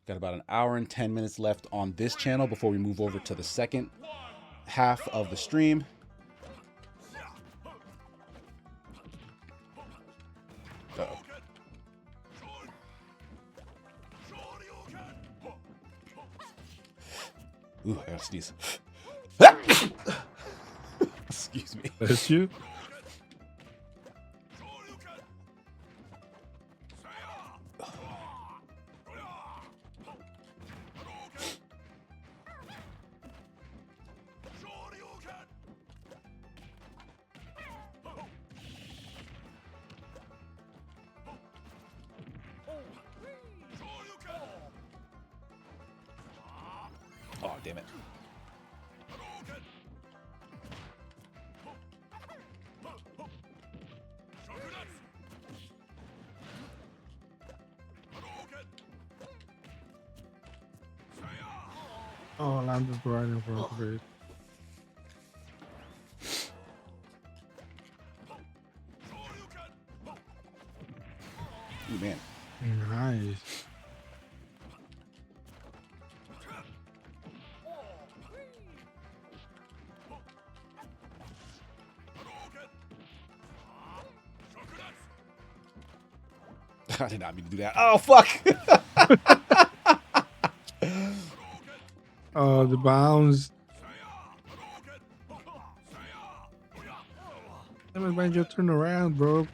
Got about an hour and 10 minutes left on this channel before we move over to the second half of the stream. Uh-oh. Ooh, I gotta sneeze. Excuse me. Bless you. Oh, damn it. Oh, landed right in front of it. Ooh, man. Nice. I did not mean to do that. Oh, fuck. Oh, the bounce. Damn it, man, you turn around, bro.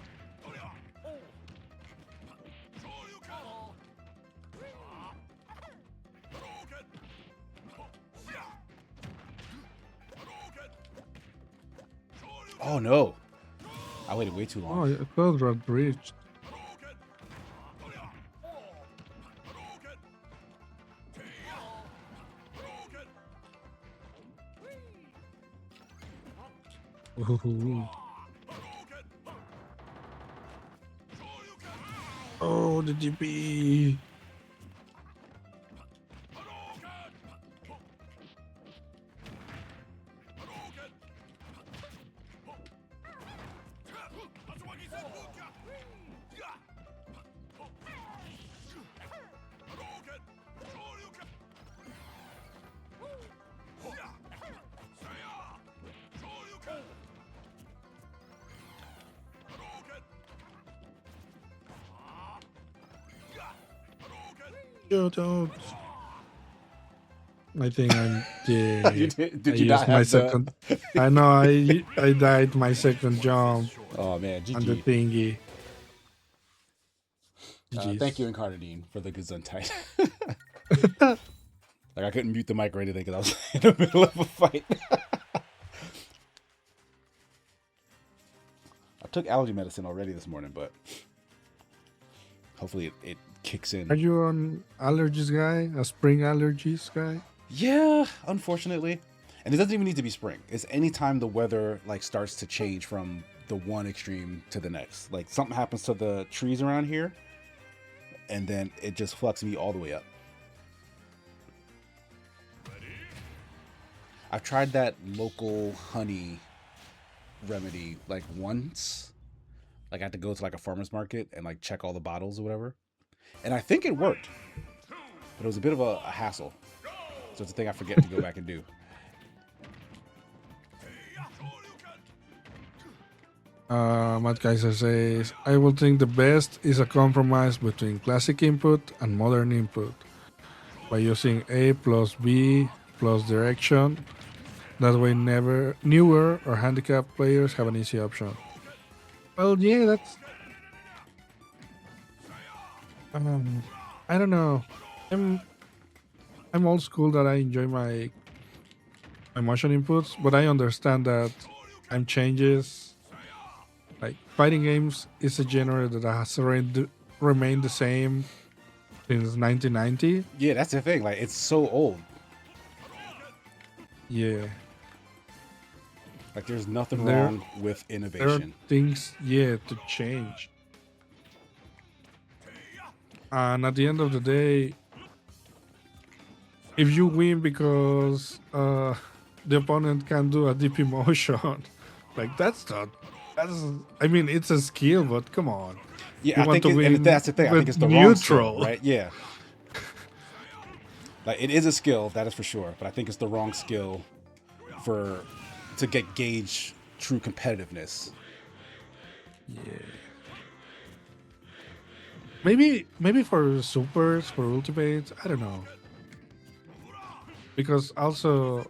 Oh, no. I waited way too long. Oh, I thought it reached. Ooh. Oh, the GP. Shut up. I think I'm yeah. Did I you not used my have second. I know I died my second jump Oh, man. on the GG. thingy. Thank you, Incarnadine, for the Gesundheit. Like, I couldn't mute the mic or anything because I was in the middle of a fight. I took allergy medicine already this morning, but hopefully it kicks in. Are you an allergies guy? A spring allergies guy? Yeah, unfortunately. And it doesn't even need to be spring. It's anytime the weather like starts to change from the one extreme to the next. Like something happens to the trees around here, and then it just fucks me all the way up. I've tried that local honey remedy like once. Like I had to go to like a farmer's market and like check all the bottles or whatever. And I think it worked. But it was a bit of a hassle. So it's a thing I forget to go back and do. Matt Kaiser says, I would think the best is a compromise between classic input and modern input by using A plus B plus direction. That way newer or handicapped players have an easy option. Well, yeah, that's... I don't know. I'm old school that I enjoy my motion inputs, but I understand that time changes Like fighting games is a genre that has remained the same since 1990. Yeah, that's the thing. Like, it's so old. Yeah, Like, there's nothing there wrong with there are innovation. things to change. And at the end of the day, if you win because the opponent can do a DP motion, like that's not that's I mean it's a skill, but come on. Yeah, You I want think to and win that's the thing. I think with it's the wrong skill, neutral. right? Yeah. Like, it is a skill, that is for sure. But I think it's the wrong skill for to get gauge true competitiveness. Yeah. Maybe for supers, for ultimates, I don't know. Because also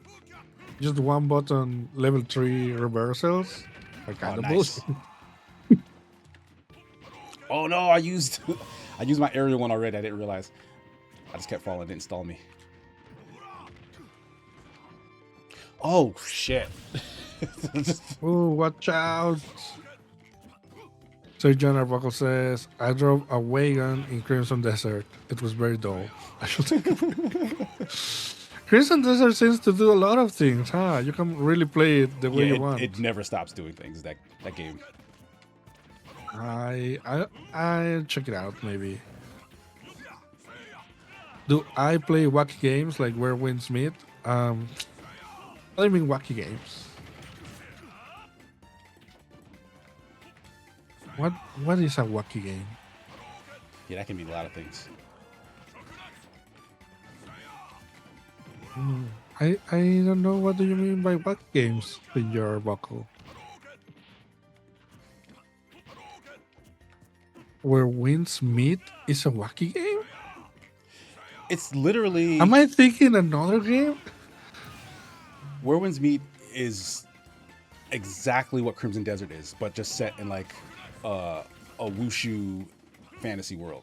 just one button level 3 reversals are Oh, kind of bullshit. nice. Oh no, I used I used my aerial one already. I didn't realize. I just kept falling. It didn't stall me. Oh shit. Just- Oh, watch out. So John Arbuckle says, I drove a wagon in Crimson Desert. It was very dull. I should take it. Crimson Desert seems to do a lot of things, huh? You can really play it the way yeah, you it want. never stops doing things. That game. I check it out maybe. Do I play wacky games like Where Winds Meet? I mean wacky games. What is a wacky game? Yeah, that can mean a lot of things. I don't know what do you mean by wacky games in your buckle. Where Winds Meet is a wacky game? It's literally Am I thinking another game? Where Winds Meet is exactly what Crimson Desert is, but just set in like a wushu fantasy world.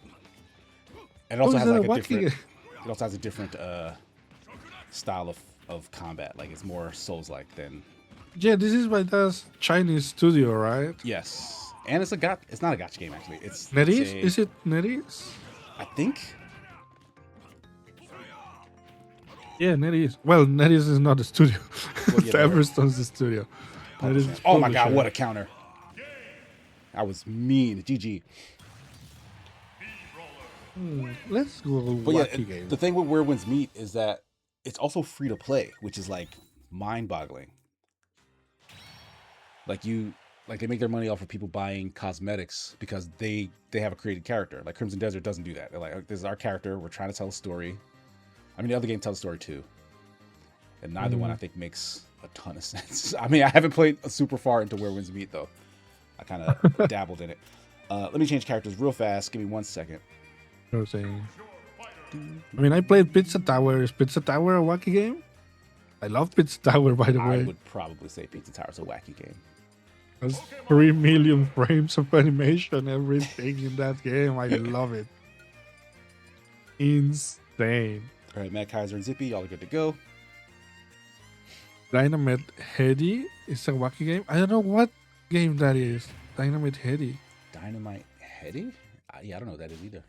And it Oh, also is has that a like a wacky different. game? It also has a different style of combat. Like, it's more Souls-like than. Yeah, this is by that Chinese studio, right? Yes, and it's a It's not a gotcha game actually. It's NetEase? a. Is it NetEase? I think. Yeah, NetEase. Well, NetEase is not a studio. Well, yeah, they're Everstone's the studio. NetEase publishing. is Oh my god, publisher. what a counter! That was mean. GG. Let's go But yeah, wacky game. the thing with Where Winds Meet is that it's also free to play, which is like mind-boggling. Like, they make their money off of people buying cosmetics because they have a created character. Like, Crimson Desert doesn't do that. They're like, this is our character. We're trying to tell a story. I mean, the other game tells a story too, and neither one I think makes a ton of sense. I mean, I haven't played super far into Where Winds Meet though. I kind of dabbled in it. Let me change characters real fast. Give me 1 second. You know what I'm saying? I mean, I played Pizza Tower. Is Pizza Tower a wacky game? I love Pizza Tower, by the I way. would probably say Pizza Tower's a wacky game. There's 3 million frames of animation, everything in that game. I love it. Insane. All right, Matt Kaiser and Zippy, y'all are good to go. Dynamite Heady is a wacky game. I don't know what game that is. Dynamite Heady. Dynamite Heady? Yeah, I don't know what that is either.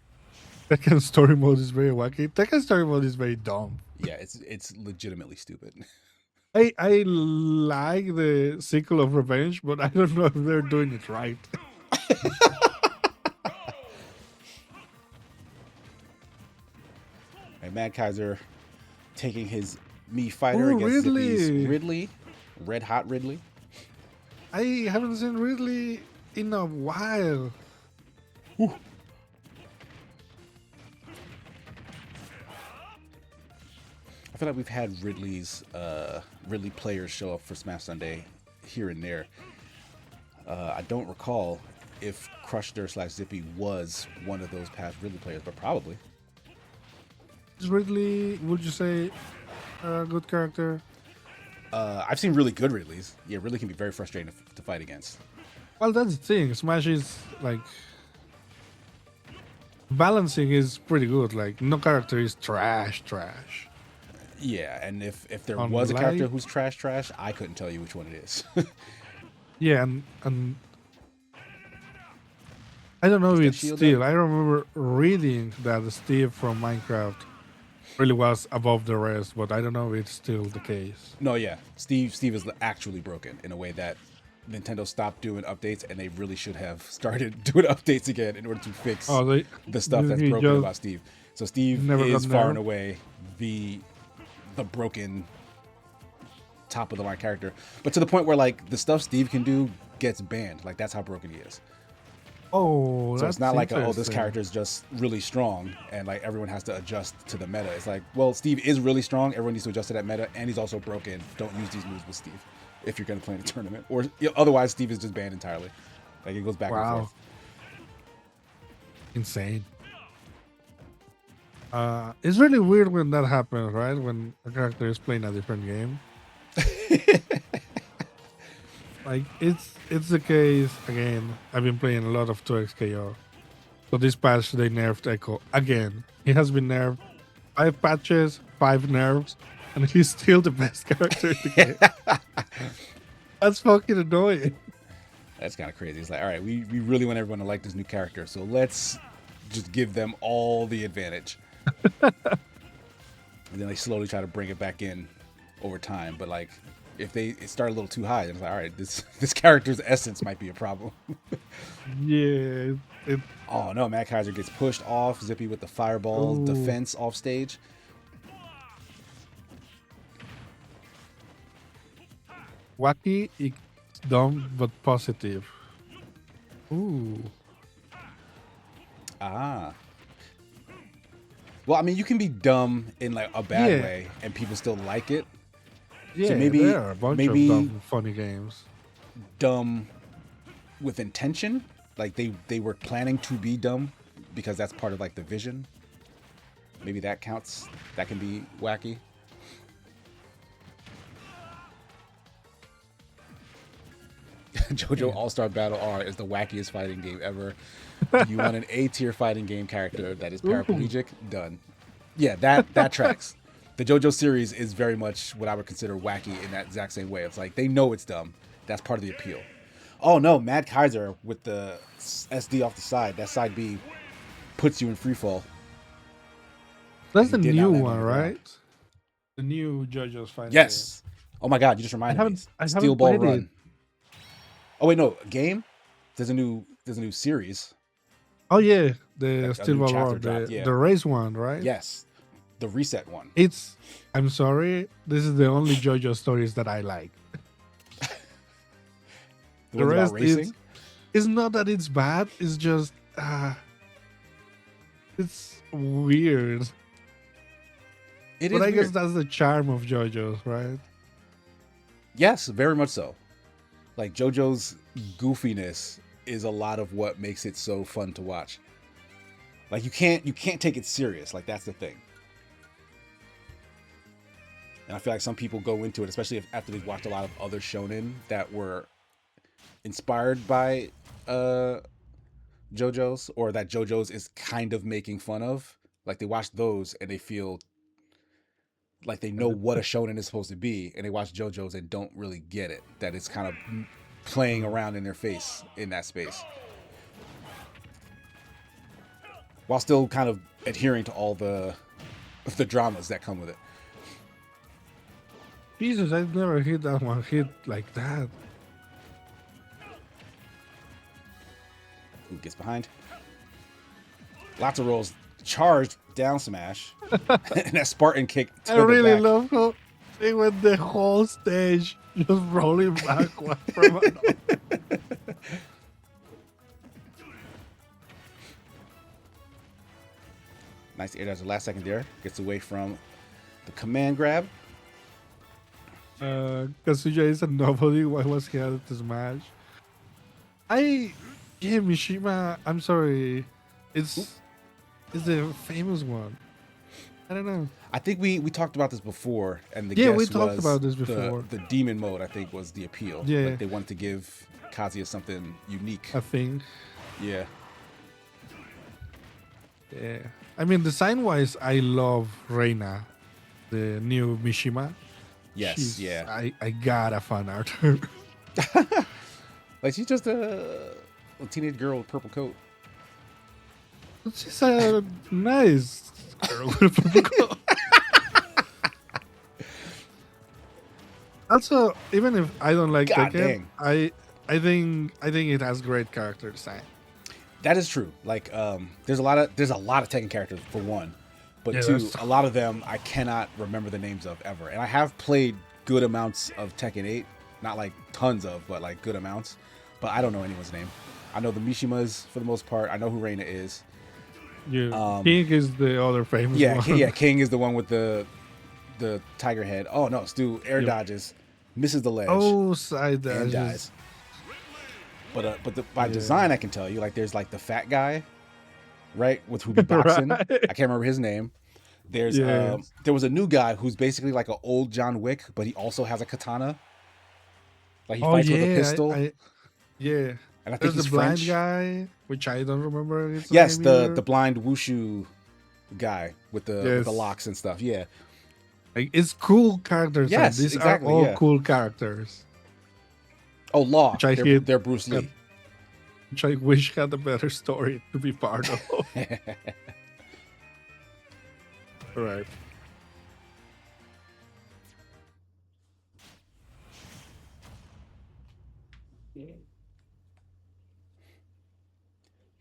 Tekken story mode is very wacky. Tekken story mode is very dumb. Yeah, it's legitimately stupid. I like the sequel of Revenge, but I don't know if they're doing it right. And Mad Kaiser taking his Mii Fighter Oh, against Ridley. Zippy's Ridley. Red Hot Ridley. I haven't seen Ridley in a while. I feel like we've had Ridley players show up for Smash Sunday here and there. I don't recall if Crushster/Zippy was one of those past Ridley players, but probably. Is Ridley, would you say, a good character? I've seen really good Ridleys. Yeah, Ridley can be very frustrating to fight against. Well, that's the thing. Smash is like balancing is pretty good. Like no character is trash. Yeah, and if there was a character Unlike- who's trash, I couldn't tell you which one it is. Yeah, and I don't know Is if that it's shield still. up? I remember reading that Steve from Minecraft really was above the rest, but I don't know if it's still the case. No, yeah. Steve is actually broken in a way that Nintendo stopped doing updates, and they really should have started doing updates again in order to fix Oh, they the stuff that's he broken just about Steve. So Steve never got is far and nerfed. away the broken top of the line character, but to the point where like the stuff Steve can do gets banned. Like that's how broken he is. Oh, So it's that's not like oh, this interesting. character is just really strong and like everyone has to adjust to the meta. It's like, well, Steve is really strong. Everyone needs to adjust to that meta, and he's also broken. Don't use these moves with Steve if you're going to play in a tournament, or otherwise Steve is just banned entirely. Like it goes back and Wow, forth. insane. It's really weird when that happens, right? When a character is playing a different game. Like it's the case again. I've been playing a lot of 2XKO. So this patch they nerfed Echo again. He has been nerfed 5 patches, 5 nerfs, and he's still the best character in the game. That's fucking annoying. That's kind of crazy. It's like, all right, we really want everyone to like this new character, so let's just give them all the advantage. And then they slowly try to bring it back in over time. But like, if it start a little too high, then it's like, all right, this character's essence might be a problem. Yeah, it Oh no, Matt Kaiser gets pushed off. Zippy with the fireball oh, defense off stage. wacky, it's dumb but positive. Ooh, Ah. Well, I mean, you can be dumb in like a bad yeah, way, and people still like it. So yeah. maybe There are a bunch of maybe dumb, funny games. dumb with intention. Like they were planning to be dumb because that's part of like the vision. Maybe that counts. That can be wacky. JoJo Yeah. All-Star Battle R is the wackiest fighting game ever. Do you want an A-tier fighting game character that is Ooh. paraplegic? Done. Yeah, that tracks. The JoJo series is very much what I would consider wacky in that exact same way. It's like they know it's dumb. That's part of the appeal. Oh no, Mad Kaiser with the SD off the side. That side B puts you in free fall. That's He the did not new land on one, the ground. right? The new JoJo's fighting game. Yes. Oh my god, you just reminded me. I Steel haven't Ball played it. Run. Oh wait, no, game? There's a new series. Oh yeah, the A Steel new Ball chapter Run, dropped, yeah. the race one, right? Yes. The reset one. It's. I'm sorry, this is the only JoJo stories that I like. The The ones about rest racing? is. It's not that it's bad. It's just. It's weird. It But is I guess weird. that's the charm of JoJo's, right? Yes, very much so. Like JoJo's goofiness is a lot of what makes it so fun to watch. Like you can't take it serious. Like that's the thing. And I feel like some people go into it, especially after they've watched a lot of other shonen that were inspired by JoJo's, or that JoJo's is kind of making fun of. Like they watch those and they feel like they know what a shonen is supposed to be, and they watch JoJo's and don't really get it. That it's kind of playing around in their face in that space, while still kind of adhering to all the dramas that come with it. Jesus, I've never hit that one hit like that. Who gets behind? Lots of rolls. Charged down smash. And that Spartan kick to I the really back. love how they went the whole stage just rolling back one from another. Nice air dodge the last second there. Gets away from the command grab. Kazuya is a nobody. Why was he added to Smash? Yeah, Mishima. I'm sorry. It's a famous one. I don't know. I think we talked about this before, and the Yeah, guess we talked was about this before. The demon mode, I think, was the appeal. Yeah. Like they wanted to give Kazuya something unique. I think. Yeah. Yeah. I mean, design wise, I love Reina, the new Mishima. Yes. Yeah. I got a fan art. Like she's just a teenage girl with purple coat. She's a nice girl with a purple coat. Also, even if I don't like God Tekken, dang. I think it has great character design. That is true. Like, there's a lot of Tekken characters for one, but Yeah, two, that's a lot of them I cannot remember the names of ever. And I have played good amounts of Tekken 8, not like tons of, but like good amounts. But I don't know anyone's name. I know the Mishimas for the most part. I know who Reina is. yeah. King is the other famous Yeah, one. yeah. King is the one with the tiger head. Oh no, Stu air Yep. dodges, misses the ledge, Oh, side and dashes. dies. By Yeah. design, I can tell you, like, there's like the fat guy, right, with who be Right. boxing. I can't remember his name. There's Yes. there was a new guy who's basically like an old John Wick, but he also has a katana. Like he Oh fights with a yeah, pistol, yeah. and I think There's the he's blind French. guy, which I don't remember his Yes, name the either. blind wushu guy with the Yes. locks and stuff. Yeah. Like, it's cool character design. Yes, These are exactly. all Yeah. cool characters, Oh, Law. which I hate. They're Bruce Yep. Lee. Which I wish had a better story to be part of. Right.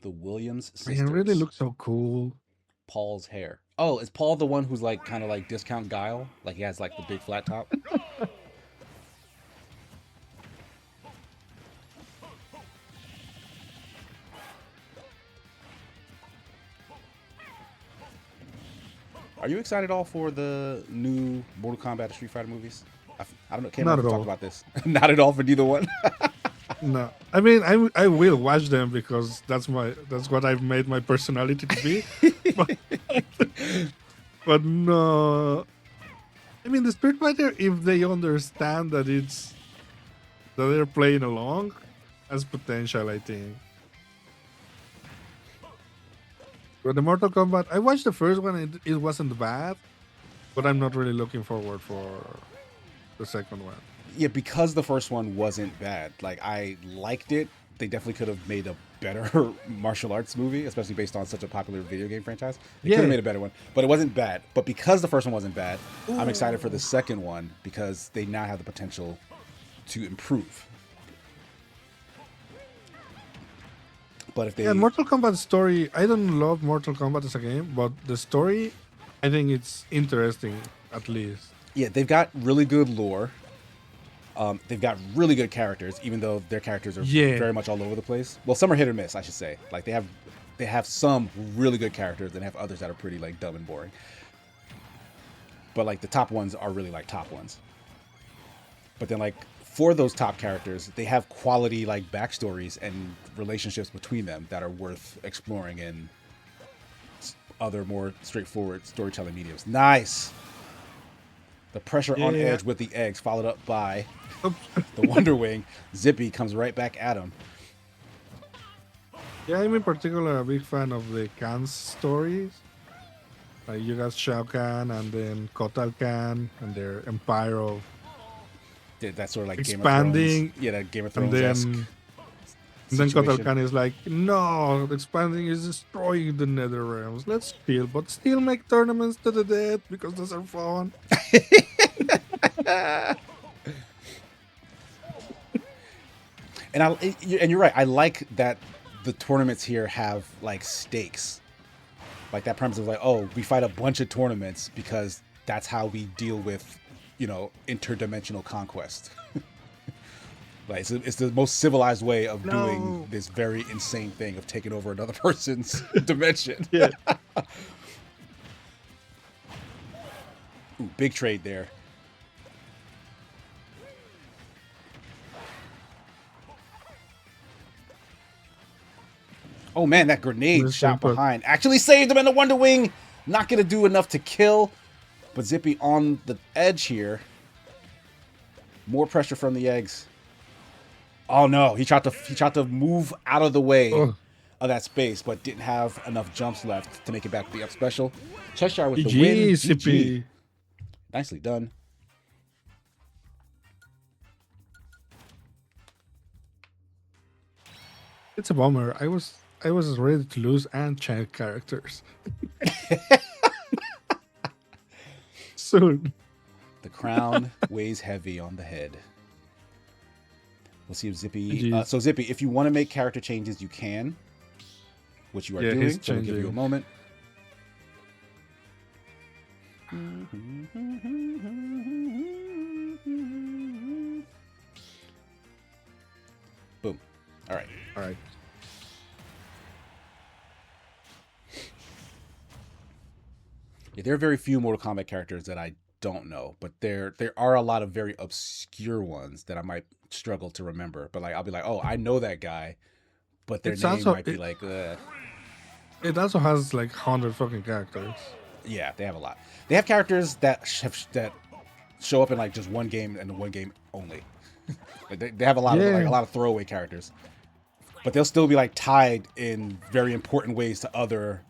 The Williams Man, it really sisters. looks so cool. Paul's hair. Oh, is Paul the one who's like kind of like discount Guile? Like he has like the big flat top? Are you excited at all for the new Mortal Kombat and Street Fighter movies? I don't know. Can't Not remember at if we all. talked about this. Not at all for neither one. No, I mean I will watch them because that's what I've made my personality to be. but, but no, I mean the Street Fighter, if they understand that they're playing along, has potential, I think. But the Mortal Kombat, I watched the first one. It wasn't bad, but I'm not really looking forward for the second one. Yeah, because the first one wasn't bad. Like I liked it. They definitely could have made a better martial arts movie, especially based on such a popular video game franchise. They could have Yeah. made a better one, but it wasn't bad. But because the first one wasn't bad, I'm excited for the second one because they now have the potential to improve. But if Yeah, they, Mortal Kombat story. I don't love Mortal Kombat as a game, but the story, I think it's interesting at least. yeah, they've got really good lore. They've got really good characters, even though their characters are Yeah. very much all over the place. Well, some are hit or miss, I should say. Like they have some really good characters and have others that are pretty like dumb and boring. But like the top ones are really like top ones. But then like for those top characters, they have quality like backstories and relationships between them that are worth exploring in other more straightforward storytelling mediums. Nice. The pressure on Yeah. edge with the eggs, followed up by Oops. the Wonder Wing. Zippy comes right back at him. Yeah, I'm in particular a big fan of the Khan's stories. Like you got Shao Kahn and then Kotal Khan and their empire of Did that sort of like expanding, Game of Thrones? Yeah, that Game of and Thrones esque. then Kotal Khan is like, no, expanding is destroying the Nether realms. Let's chill, but still make tournaments to the death because those are fun. And you're right. I like that the tournaments here have like stakes, like that premise of like, oh, we fight a bunch of tournaments because that's how we deal with, interdimensional conquest. Like it's the most civilized way of doing No. this very insane thing of taking over another person's dimension. Yeah. Ooh, big trade there. Oh man, that grenade Yes, shot but- behind actually saved him in the Wonder Wing. Not gonna do enough to kill, but Zippy on the edge here. More pressure from the eggs. Oh no, he tried to move out of the way Oh. of that space, but didn't have enough jumps left to make it back to the up special. Cheshire with the win. GG, GG. CP. Nicely done. It's a bummer. I was I was ready to lose and change characters soon. The crown weighs heavy on the head. We'll see if Zippy. Jeez. So Zippy, if you want to make character changes, you can, which you are Yeah, doing. he's So we'll give you a changing. moment. Boom. All right. All right. Yeah, there are very few Mortal Kombat characters that I don't know, but there are a lot of very obscure ones that I might struggle to remember. But like I'll be like, oh, I know that guy, but their It's name also might be like, it also has like 100 fucking characters. yeah, they have a lot. They have characters that that show up in like just one game and one game only. Like they have a lot of like Yeah. a lot of throwaway characters, but they'll still be like tied in very important ways to other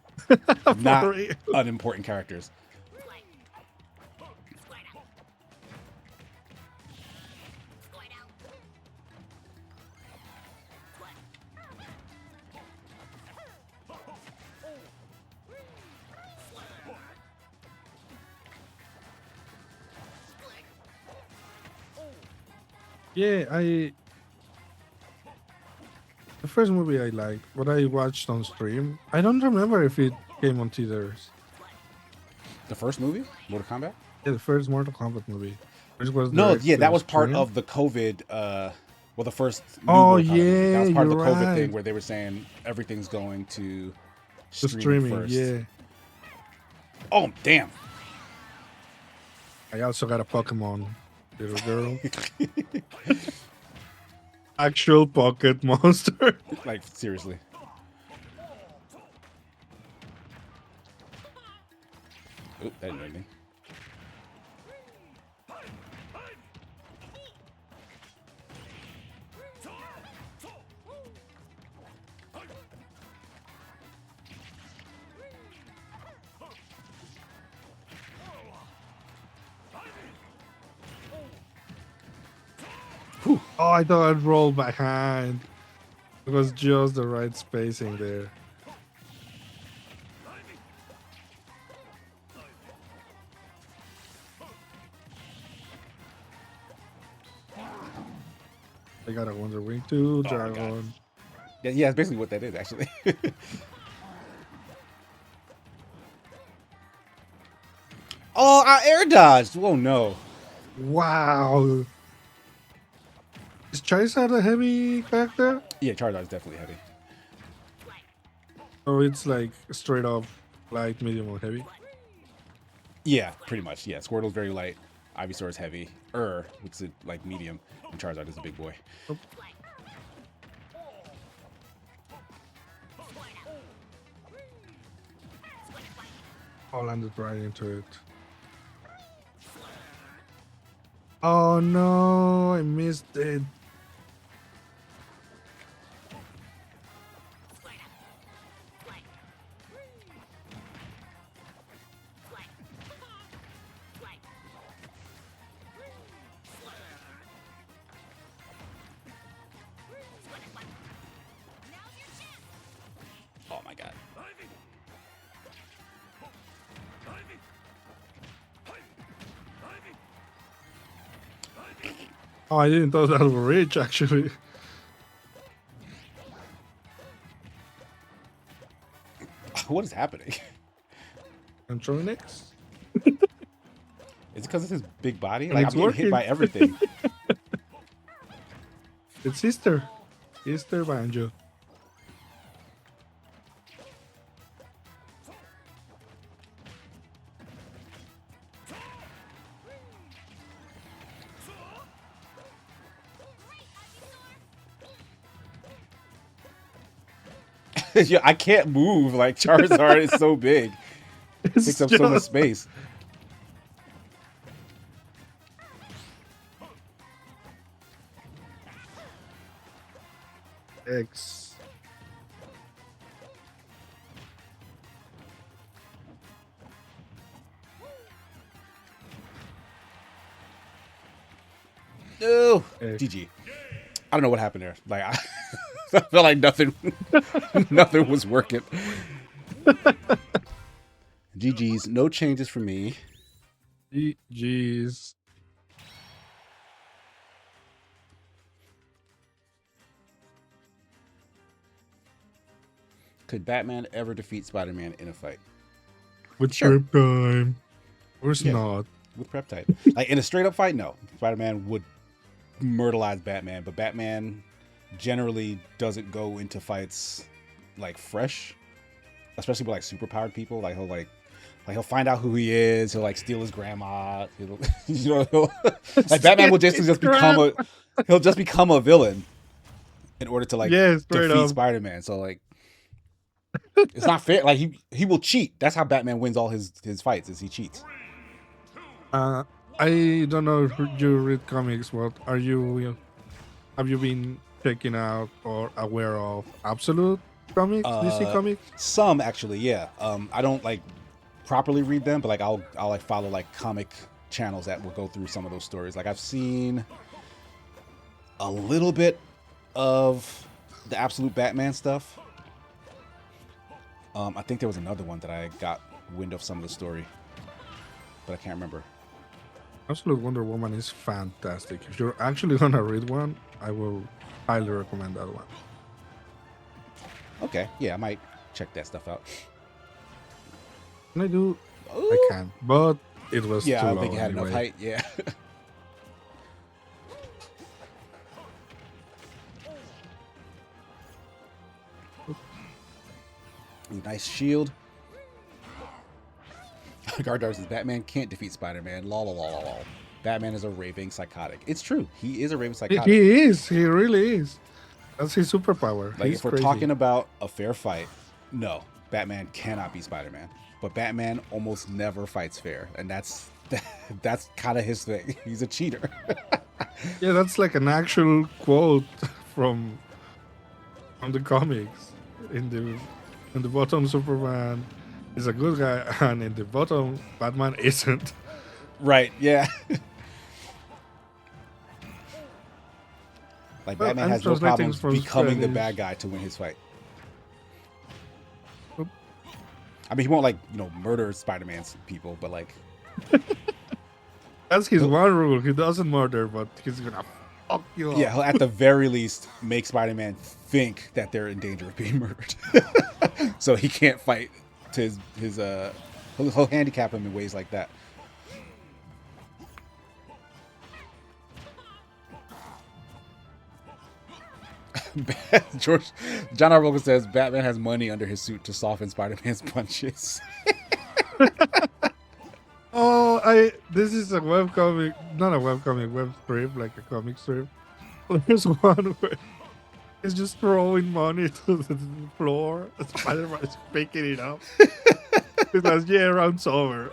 not real. unimportant characters. Yeah, the first movie I liked, what I watched on stream, I don't remember if it came on theaters. The first movie, Mortal Kombat. Yeah, the first Mortal Kombat movie, which was No, direct yeah, to that was part stream. of the COVID. Well, the first. New Oh, Mortal Kombat movie. That was yeah, part of the you're COVID right. thing where they were saying everything's going to The streaming, first. yeah. Oh, damn. I also got a Pokemon, little girl. Actual pocket monster. Like seriously. Oop, that didn't do anything. Oh, I thought I'd roll behind. It was just the right spacing there. I got a Wonder Wing 2, Dragon. Yeah, it's basically what that is actually. Oh, I air dodged. Whoa, no. Wow. Is Charizard a heavy character? Yeah, Charizard is definitely heavy. Or it's like straight up light, medium, or heavy? Yeah, pretty much. Yeah, Squirtle's very light. Ivysaur is heavy. Which is like medium, and Charizard is a big boy. Oh. I landed right into it. Oh no, I missed it. Oh my god. Oh, I didn't thought that would reach actually. What is happening? Contronics? Is it because of his big body? Like I'm it's getting hit working. by everything. It's Easter. Easter Banjo. Yeah, I can't move. Like Charizard is so big. It's Takes up so much just- space. X. No. Hey. GG. I don't know what happened there. Like I felt like nothing, nothing was working. GG's, no changes for me. Jeez. Could Batman ever defeat Spider-Man in a fight? With Sure. trip time. Of course Yeah. not. With prep type. Like in a straight up fight, no. Spider-Man would murderize Batman, but Batman generally doesn't go into fights like fresh, especially with like superpowered people. Like he'll find out who he is. He'll like steal his grandma. Like Batman will just become he'll just become a villain in order to like Yeah, straight defeat up. Spider-Man. So like it's not fair. Like he will cheat. That's how Batman wins all his fights. Is he cheats. I don't know if you read comics, but have you been checking out or aware of Absolute comics, DC comics? Some actually, yeah. I don't like properly read them, but like I'll like follow like comic channels that will go through some of those stories. Like I've seen a little bit of the Absolute Batman stuff. I think there was another one that I got wind of some of the story, but I can't remember. Absolute Wonder Woman is fantastic. If you're actually gonna read one, I will highly recommend that one. Okay, yeah, I might check that stuff out. Can I do? Ooh. I can, but it was Yeah, too I don't low think it had enough anyway. height. Yeah. Ooh, nice shield. Gardar says Batman can't defeat Spider-Man. Lol, lol, lol, lol. Batman is a raving psychotic. It's true. He is a raving psychotic. He is. He really is. That's his superpower. Like He's if we're crazy. talking about a fair fight, no, Batman cannot be Spider-Man. But Batman almost never fights fair, and that's kind of his thing. He's a cheater. Yeah, that's like an actual quote from the comics. In the bottom, Superman is a good guy, and in the bottom, Batman isn't. Right? Yeah. Like Well, Batman I'm has no translating problems from becoming the Spanish. bad guy to win his fight. Oop. I mean, he won't like murder Spider-Man's people, but like That's his one rule. He doesn't murder, but he's gonna fuck you up. yeah, he'll at the very least make Spider-Man think that they're in danger of being murdered, so he can't fight to his he'll handicap him in ways like that. John R. Wilkins says Batman has money under his suit to soften Spider-Man's punches. Oh, this is a webcomic, not a webcomic, web strip, like a comic strip. There's one where he's just throwing money to the floor. Spider-Man is picking it up. He's like, yeah, round's over.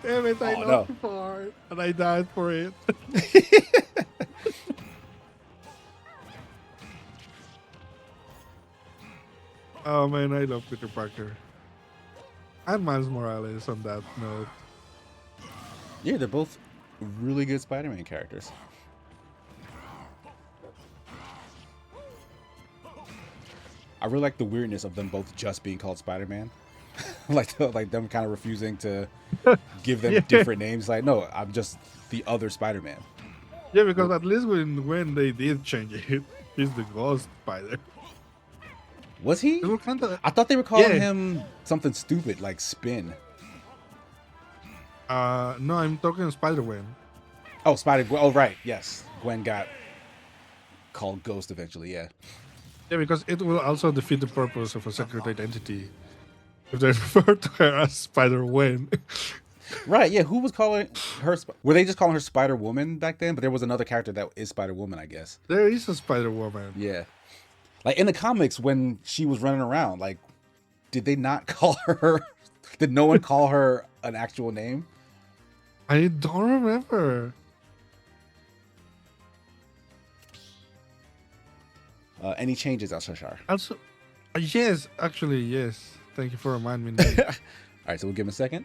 Damn it, I Oh, love no. you for it, and I died for it. Oh man, I love Peter Parker. And Miles Morales on that note. Yeah, they're both really good Spider-Man characters. I really like the weirdness of them both just being called Spider-Man. like them kind of refusing to give them Yeah. different names. Like, no, I'm just the other Spider-Man. Yeah, because at least when they did change it, he's the Ghost Spider. Was he? It was kind of I thought they were calling Yeah. him something stupid like Spin. no, I'm talking Spider-Gwen. Oh, Spider-Gwen. Oh, right. Yes. Gwen got called Ghost eventually, yeah. Yeah, because it will also defeat the purpose of a secret identity if they refer to her as Spider-Gwen. Right, yeah. Who was calling her? Were they just calling her Spider-Woman back then? But there was another character that is Spider-Woman, I guess. There is a Spider-Woman. Yeah. Like in the comics when she was running around, like, did they not call her? Did no one call her an actual name? I don't remember. Any changes, Al-Shashar? Also, yes, actually, yes. Thank you for reminding me. All right, so we'll give him a second.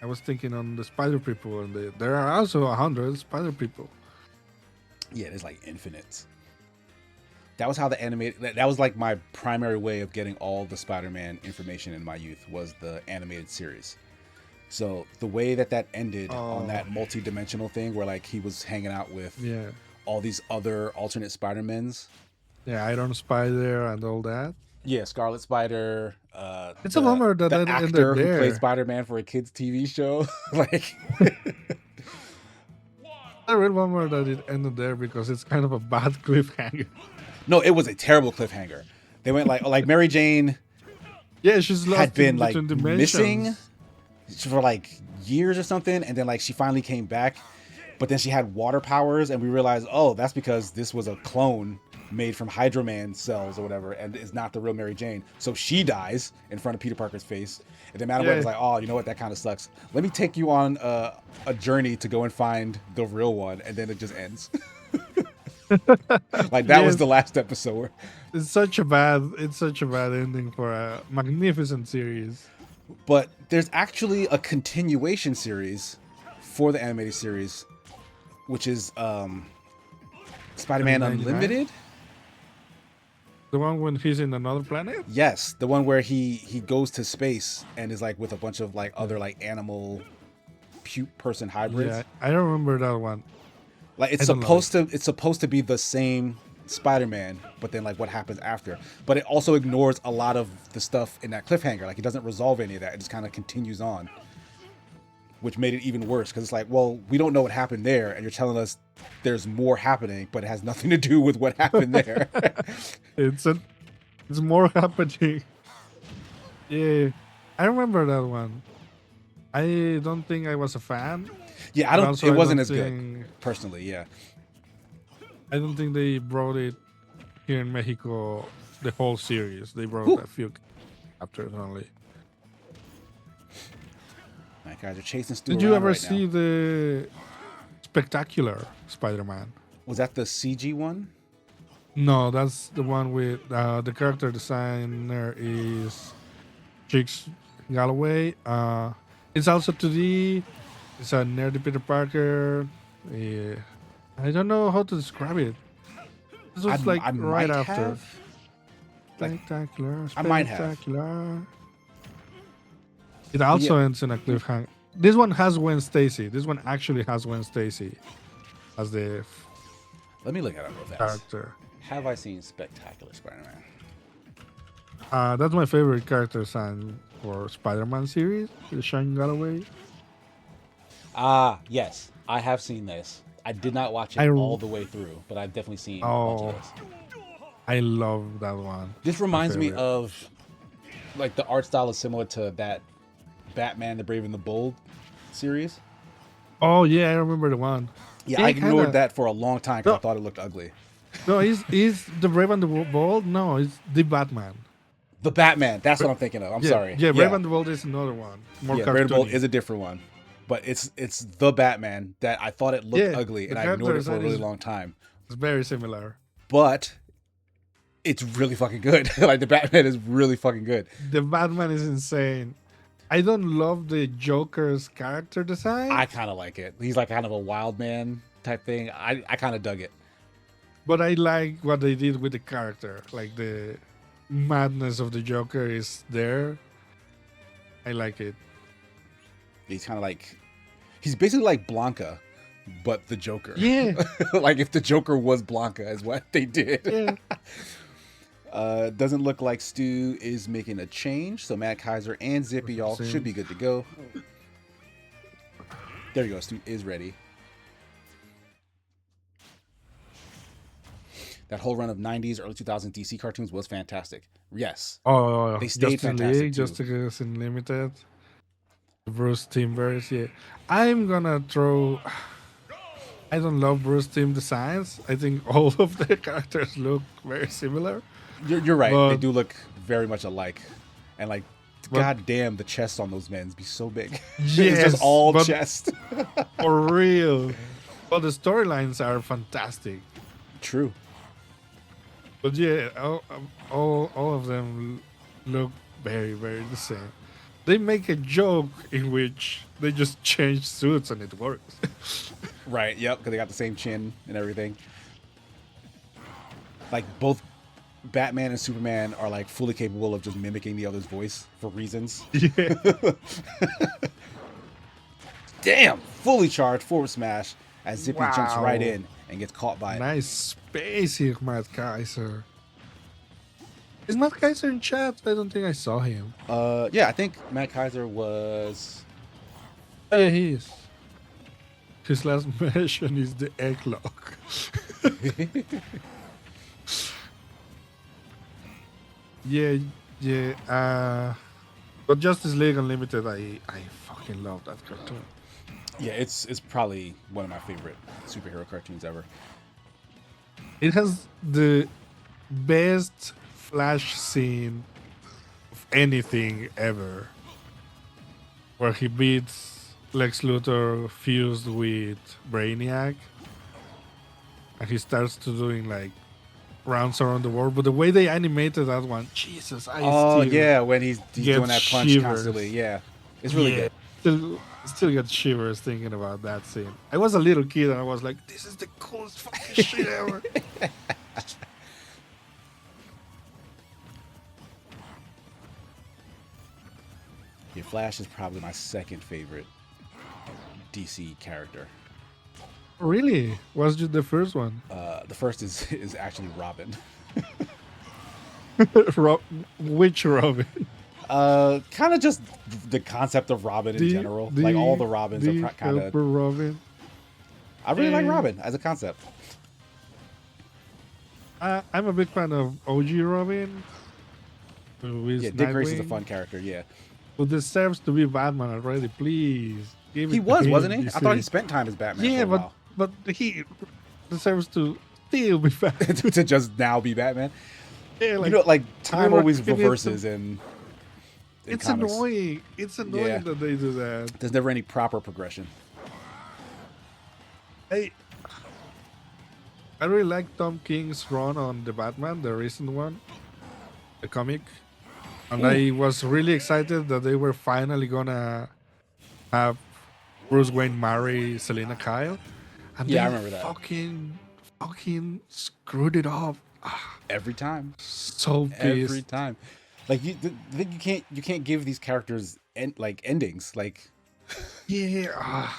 I was thinking on the Spider People, and there are also 100 Spider People. Yeah, there's like infinite. That was how the animated. That was like my primary way of getting all the Spider-Man information in my youth was the animated series. So the way that ended on that multi-dimensional thing, where like he was hanging out with Yeah. all these other alternate Spider-Mans. Yeah, Iron Spider and all that. Yeah, Scarlet Spider. It's a bummer that the it ended actor who played there. Spider-Man for a kids' TV show, like. I really bummer that it ended there because it's kind of a bad cliffhanger. No, it was a terrible cliffhanger. They went like Mary Jane Yeah, she's lost had been in like between dimensions. missing for like years or something, and then like she finally came back, but then she had water powers, and we realized, oh, that's because this was a clone made from Hydro Man cells or whatever, and is not the real Mary Jane. So she dies in front of Peter Parker's face, and then Madam Web was like, oh, you know what, that kind of sucks. Let me take you on a journey to go and find the real one, and then it just ends. Like that was the last episode. It's such a bad ending for a magnificent series. But there's actually a continuation series for the animated series, which is Spider-Man 1999? Unlimited. The one when he's in another planet? Yes, the one where he goes to space and is like with a bunch of like other like animal person hybrids. Yeah, I don't remember that one. Like it's supposed to be the same Spider-Man, but then like what happens after. But it also ignores a lot of the stuff in that cliffhanger. Like it doesn't resolve any of that. It just kind of continues on, which made it even worse because it's like, well, we don't know what happened there, and you're telling us there's more happening, but it has nothing to do with what happened there. It's more happening. Yeah, I remember that one. I don't think I was a fan. Yeah, I don't. It wasn't as good personally. Yeah, I don't think they brought it here in Mexico the whole series. They brought a few chapters only. my guys are chasing Stu Did you around ever right see now. the Spectacular Spider-Man? Was that the CG one? No, that's the one with the character designer is Chicks Galloway. It's also 2D. It's a nerdy Peter Parker. Yeah. I don't know how to describe it. This was like I right might after. have. Spectacular. I might have. Spectacular. It also ends in a cliffhanger. This one has Gwen Stacy. This one actually has Gwen Stacy as the Let me look at it real fast. character. Have I seen Spectacular Spider-Man? That's my favorite character design for Spider-Man series, the Shane Galloway. Yes, I have seen this. I did not watch it all the way through, but I've definitely seen a bunch of this. I love that one. This reminds me favorite. of, like, the art style is similar to that Batman, the Brave and the Bold series. Oh yeah, I remember the one. Yeah, Yeah, I ignored kinda. that for a long time because No. I thought it looked ugly. No, is the Brave and the Bold? No, it's the Batman. The Batman, that's what I'm thinking of. I'm sorry. Yeah, Brave and the Bold is another one. More Brave and the Bold cartoony. is a different one. But it's the Batman that I thought it looked ugly, and the I ignored it character for a really design long time. It's very similar. But it's really fucking good. Like, the Batman is really fucking good. The Batman is insane. I don't love the Joker's character design, I kind of like it. He's like kind of a wild man type thing. I kind of dug it. but I like what they did with the character. Like the madness of the Joker is there. I like it. He's kind of like, he's basically like Blanca, but the Joker. Yeah. Like if the Joker was Blanca is what they did. Yeah. Doesn't look like Stu is making a change. So Matt Kaiser and Zippy all should be good to go. There you go. Stu is ready. That whole run of 90s, early 2000s DC cartoons was fantastic. Yes. Oh, They stayed Justice fantastic, League, too. Justice Unlimited, Bruce Timbers. Yeah, I'm gonna throw. I don't love Bruce Timm designs. I think all of the characters look very similar. You're right. They But- do look very much alike. And like, But- god damn, the chests on those men be so big. It's Yes, just all but- chest. For real. But the storylines are fantastic. True. But yeah, all of them look very, very the same. They make a joke in which they just change suits and it works. Right. Yep. Because they got the same chin and everything. like both Batman and Superman are like fully capable of just mimicking the other's voice for reasons. Yeah. Damn! Fully charged forward smash as Zippy jumps right Wow. in and gets caught by it. Nice space here, Matt Kaiser. Is Matt Kaiser in chat? I don't think I saw him. Yeah, I think Matt Kaiser was. Oh, yeah, he is. His last mention is the egg lock. Yeah, yeah. But Justice League Unlimited, I fucking love that cartoon. Yeah, it's probably one of my favorite superhero cartoons ever. It has the best Flash scene of anything ever, where he beats Lex Luthor fused with Brainiac, and he starts to doing like rounds around the world. But the way they animated that one, Jesus, I Oh still yeah, when he's get doing that punch shivers. constantly. Yeah, it's really yeah, good. still get shivers thinking about that scene. I was a little kid and I was like, this is the coolest fucking shit ever. Yeah, Flash is probably my second favorite DC character. Really? Was just the first one? The first is actually Robin. Which Robin? Kind of just the concept of Robin in general. Like all the Robins are kind of. Robin. I really like Robin as a concept. I'm a big fan of OG Robin. Who is Yeah, Dick Grayson's a Nightwing, fun character. Yeah, who deserves to be Batman already. Please, give he it to was, him, wasn't he? I DC. thought he spent time as Batman. Yeah, for a but he deserves to still be Batman. while. To just now be Batman. Yeah, You know, like time were always giving it reverses in It's comics. annoying. It's annoying Yeah. that they do that. There's never any proper progression. I really like Tom King's run on the Batman, the recent one, the comic, and I was really excited that they were finally gonna have Bruce Wayne marry Selena Kyle, and Yeah, I they remember that. fucking screwed it up. Every time. So pissed. Every time. Like you can't give these characters endings. Like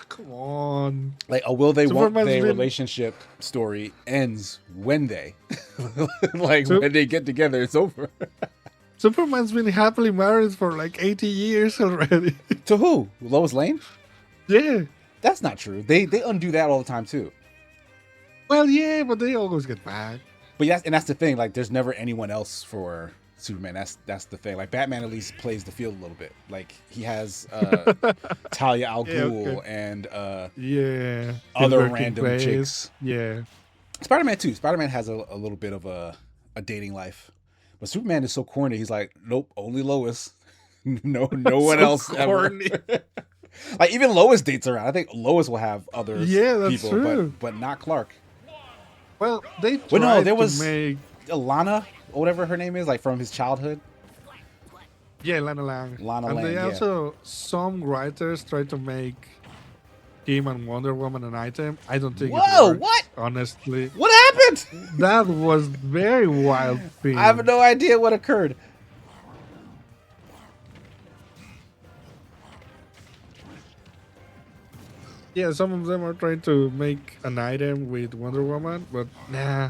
Come on. a will they won't Superman's they been- relationship story ends when they like So- when they get together. It's over. Superman's been happily married for like 80 years already. To who? Lois Lane? Yeah. That's not true. They undo that all the time too. Well, yeah, but they always get back. But that's the thing. Like, there's never anyone else for Superman. That's the thing. Like, Batman at least plays the field a little bit. Like, he has Talia al Ghul and Yeah. other Working random place. chicks. Yeah. Spider-Man too. Spider-Man has a little bit of a dating life, but Superman is so corny. He's like, nope, only Lois. no one So else corny. ever. Like even Lois dates around. I think Lois will have other that's people, true. but not Clark. Well, they tried Well, no, there to was- make... Alana, or whatever her name is, like from his childhood. Yeah, Lana Lang. Lana and Lang, they yeah. also... Some writers tried to make him and Wonder Woman an item. I don't think Whoa, it worked, what? honestly. What happened? That was very wild thing. I have no idea what occurred. Yeah, some of them are trying to make an item with Wonder Woman, but nah,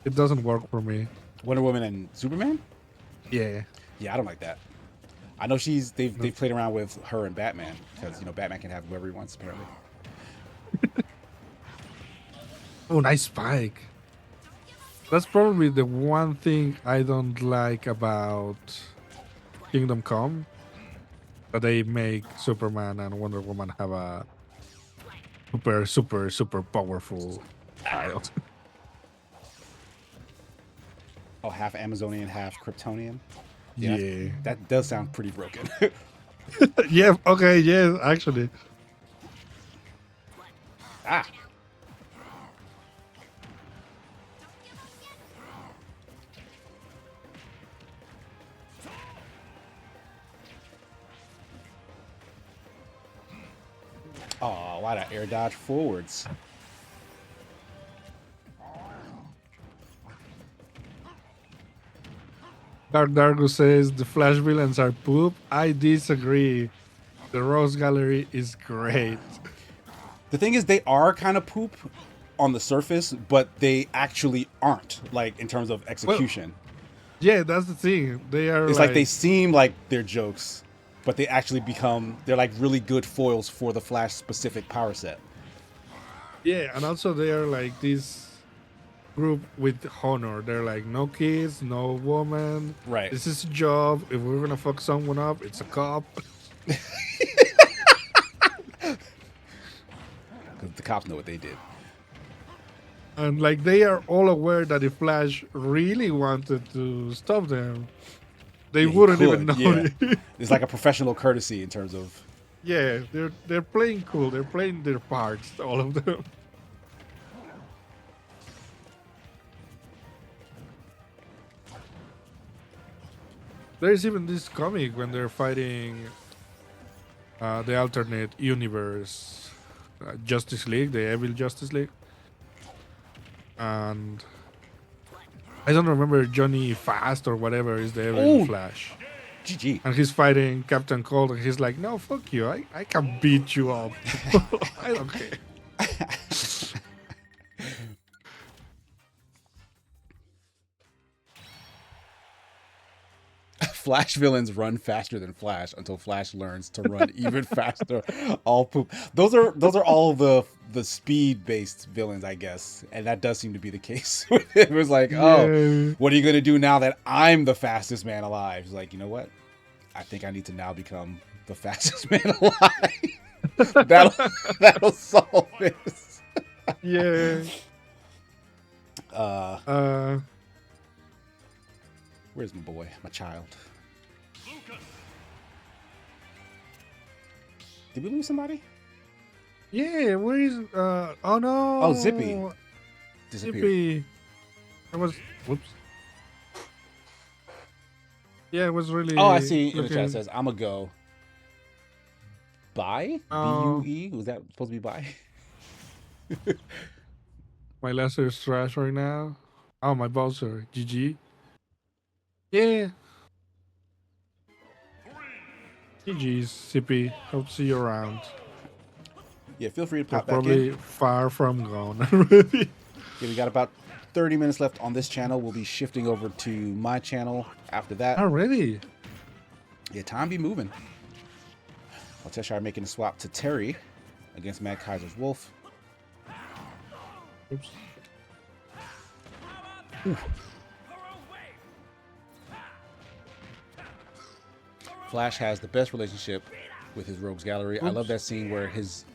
it doesn't work for me. Wonder Woman and Superman? Yeah. Yeah, I don't like that. I know they've played around with her and Batman because Batman can have whoever he wants apparently. Oh, nice spike. That's probably the one thing I don't like about Kingdom Come. That they make Superman and Wonder Woman have a super powerful child. Oh, half Amazonian, half Kryptonian. Yeah. That does sound pretty broken. Yeah, okay, yeah, actually. Ah. Oh, why did I air dodge forwards? Dark Dargo says the Flash villains are poop. I disagree. The Rose Gallery is great. The thing is, they are kind of poop on the surface, but they actually aren't, like, in terms of Well, execution. yeah, that's the thing. They are It's like they like, seem like they're jokes, but they actually they're like really good foils for the Flash specific power set. yeah, and also they are like this group with honor. They're like, no kids, no woman. Right. This is a job. If we're gonna fuck someone up, it's a cop. Because the cops know what they did. And like they are all aware that if Flash really wanted to stop them, they Yeah, he wouldn't even could, know yeah. it. It's like a professional courtesy in terms of. Yeah, they're playing cool. They're playing their parts, all of them. There's even this comic when they're fighting the alternate universe, Justice League, the Evil Justice League, and I don't remember Johnny Fast or whatever is the Evil Ooh. Flash. GG. And he's fighting Captain Cold, and he's like, "No, fuck you! I can beat you up. I don't care." Flash villains run faster than Flash until Flash learns to run even faster. All poop. Those are all the speed based villains, I guess, and that does seem to be the case. It was like, oh, Yeah. what are you gonna do now that I'm the fastest man alive? He's like, you know what? I think I need to now become the fastest man alive. that'll solve this. Yeah. Uh, where's my boy, my child? Did we lose somebody? Yeah, where is oh no. Oh, Zippy disappeared. Zippy. It was whoops. Yeah, it was really Oh, I see in the looking- chat it says I'ma go. Bye? Oh. B-U-E? Was that supposed to be bye? My laser is trash right now. Oh, my Bowser. GG. Yeah. GG's, Zippy. Hope to see you around. Yeah, feel free to They're pop back probably in. far from gone already. Yeah, we got about 30 minutes left on this channel. We'll be shifting over to my channel after that. Already? Yeah, time be moving. Cheshire making a swap to Terry against Mad Kaiser's Wolf. Oops. Flash has the best relationship with his Rogues Gallery. I love that scene where his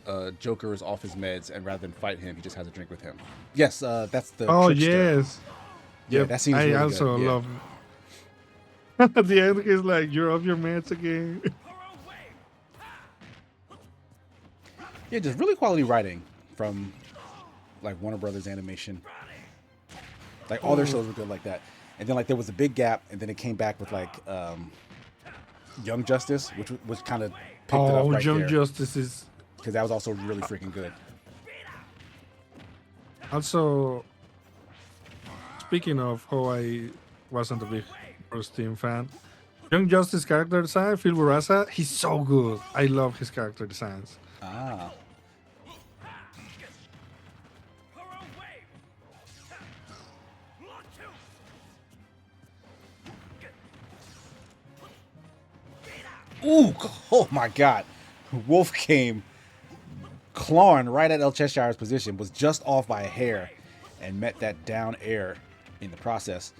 Joker is off his meds, and rather than fight him, he just has a drink with him. Yes, that's the Oh, trickster. yes. Yeah, Yep, that seems I really also good. Yeah. love At the end, he's like, "You're off your meds again." Yeah, just really quality writing from like Warner Brothers Animation. Like all their shows were good like that. And then like there was a big gap, and then it came back with like Young Justice, which kind of picked it up right Young there, Justice is because that was also really freaking good. also. Speaking of how I wasn't a big Bruce Team fan, Young Justice character design, Phil Barraza, he's so good. I love his character designs. Ah. Ooh, oh my God. Wolf came clawing right at El Cheshire's position, was just off by a hair, and met that down air in the process.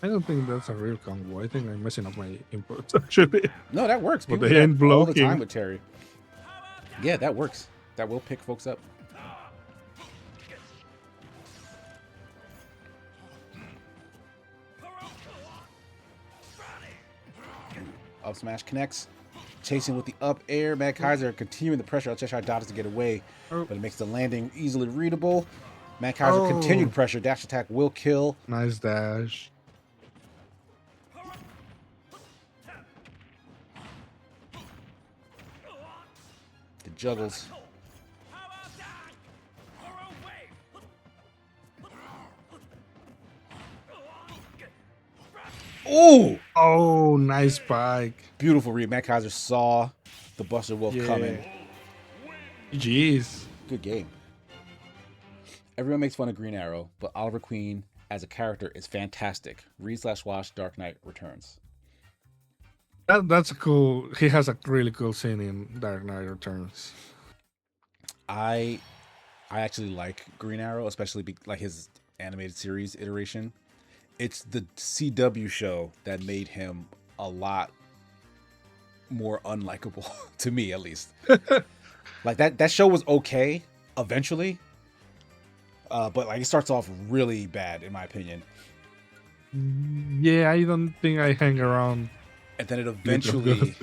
I don't think that's a real combo. I think I'm messing up my inputs actually. No, that works. But People they do ain't that all the blocking. time with Terry. Yeah, that works. That will pick folks up. Up smash connects. Chasing with the up air. Mad Kaiser continuing the pressure. Cheshire dodges to get away, but it makes the landing easily readable. Mad Kaiser continued pressure. Dash attack will kill. Nice dash. The juggles. Oh, Oh, nice spike. beautiful read. Matt Kaiser saw the Buster Wolf Yeah. coming. Jeez. Good game. Everyone makes fun of Green Arrow, but Oliver Queen as a character is fantastic. Read/watch Dark Knight Returns. That's a cool. He has a really cool scene in Dark Knight Returns. I actually like Green Arrow, especially like his animated series iteration. It's the CW show that made him a lot more unlikable to me, at least. Like that show was okay eventually, but like it starts off really bad in my opinion, Yeah, I don't think I hang around. and then it Little eventually, good.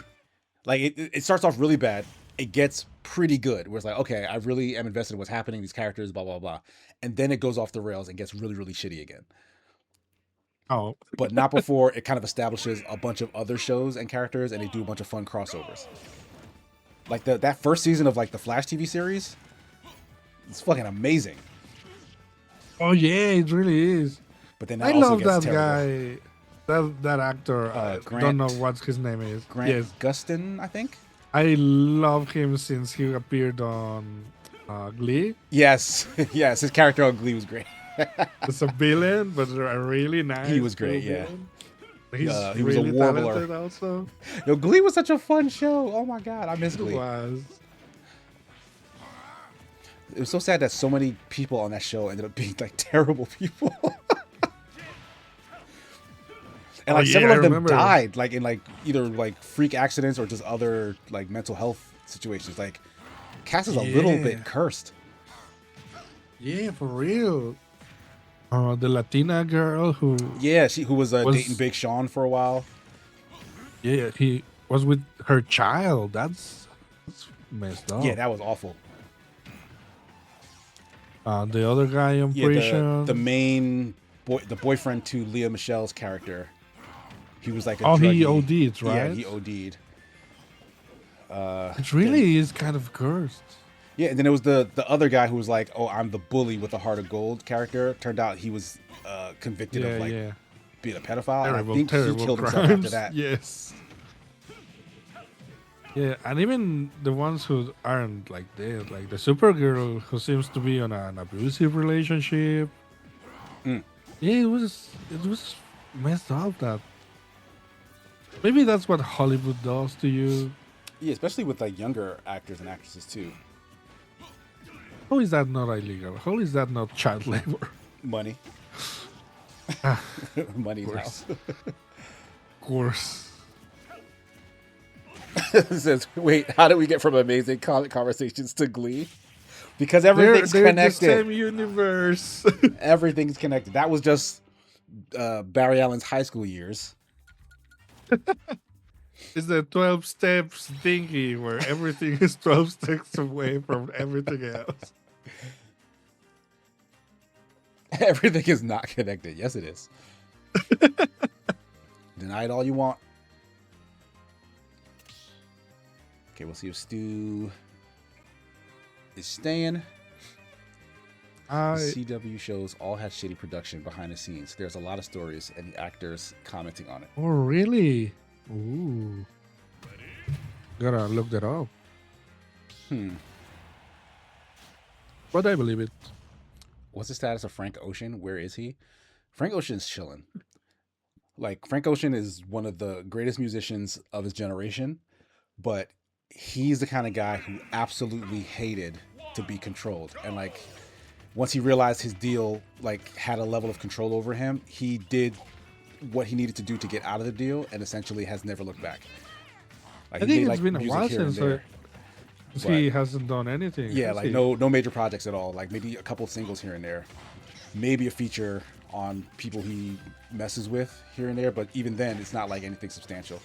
like it starts off really bad. It gets pretty good, where it's like, okay, I really am invested in what's happening, these characters, blah blah blah, and then it goes off the rails and gets really shitty again. Oh, But not before it kind of establishes a bunch of other shows and characters, and they do a bunch of fun crossovers. Like that first season of like the Flash TV series, it's fucking amazing. oh yeah, it really is. But then I that also love gets that terrible. guy. That actor. I don't know Grant- what his name is. Grant Yes, Gustin, I think. I love him since he appeared on Glee. Yes, yes, his character on Glee was great. It's a villain, but a really nice. He was great, cool yeah. villain. He's He was a really warbler. talented also. Yo, Glee was such a fun show. Oh my god, I miss It Glee. was. It was so sad that so many people on that show ended up being like terrible people. And like yeah, several I of them remember. died, like in like either like freak accidents or just other like mental health situations. Like Cass is a little Yeah. bit cursed. Yeah, for real. The Latina girl who, Yeah, who was Was- dating Big Sean for a while. yeah, he was with her child. That's messed up. Yeah, that was awful. The other guy, I'm Yeah, pretty sure. the main boy, the boyfriend to Leah Michelle's character. He was like a Oh, he druggie. OD'd, right? Yeah, he OD'd. It really is kind of cursed. Yeah, and then it was the other guy who was like, "Oh, I'm the bully with the heart of gold" character. Turned out he was convicted Yeah, of like yeah. being a pedophile. Terrible, and I think terrible he killed crimes. himself after that. Yes. Yeah, and even the ones who aren't like dead, like the Supergirl who seems to be on an abusive relationship. Mm. Yeah, it was messed up. That maybe that's what Hollywood does to you. Yeah, especially with like younger actors and actresses too. How is that not illegal? How is that not child labor? Money, money's course. house. Of course. It says, "Wait, how did we get from amazing comic conversations to Glee?" Because They're everything's the connected. same universe. Everything's connected. That was just Barry Allen's high school years. It's the 12 steps thingy where everything is 12 steps away from everything else. Everything is not connected. Yes, it is. Deny it all you want. Okay, we'll see if Stu is staying. The CW shows all had shitty production behind the scenes. There's a lot of stories and the actors commenting on it. Oh, really? Ooh. Gotta look that up. But I believe it. What's the status of Frank Ocean? Where is he? Frank Ocean's chilling. Like, Frank Ocean is one of the greatest musicians of his generation, but he's the kind of guy who absolutely hated to be controlled. And like, once he realized his deal like had a level of control over him, he did what he needed to do to get out of the deal, and essentially has never looked back. Like, I he think made, it's like, been a music while here and since there. he hasn't done anything. Yeah, has like he? no major projects at all. Like maybe a couple singles here and there. Maybe a feature on people he messes with here and there, but even then it's not like anything substantial.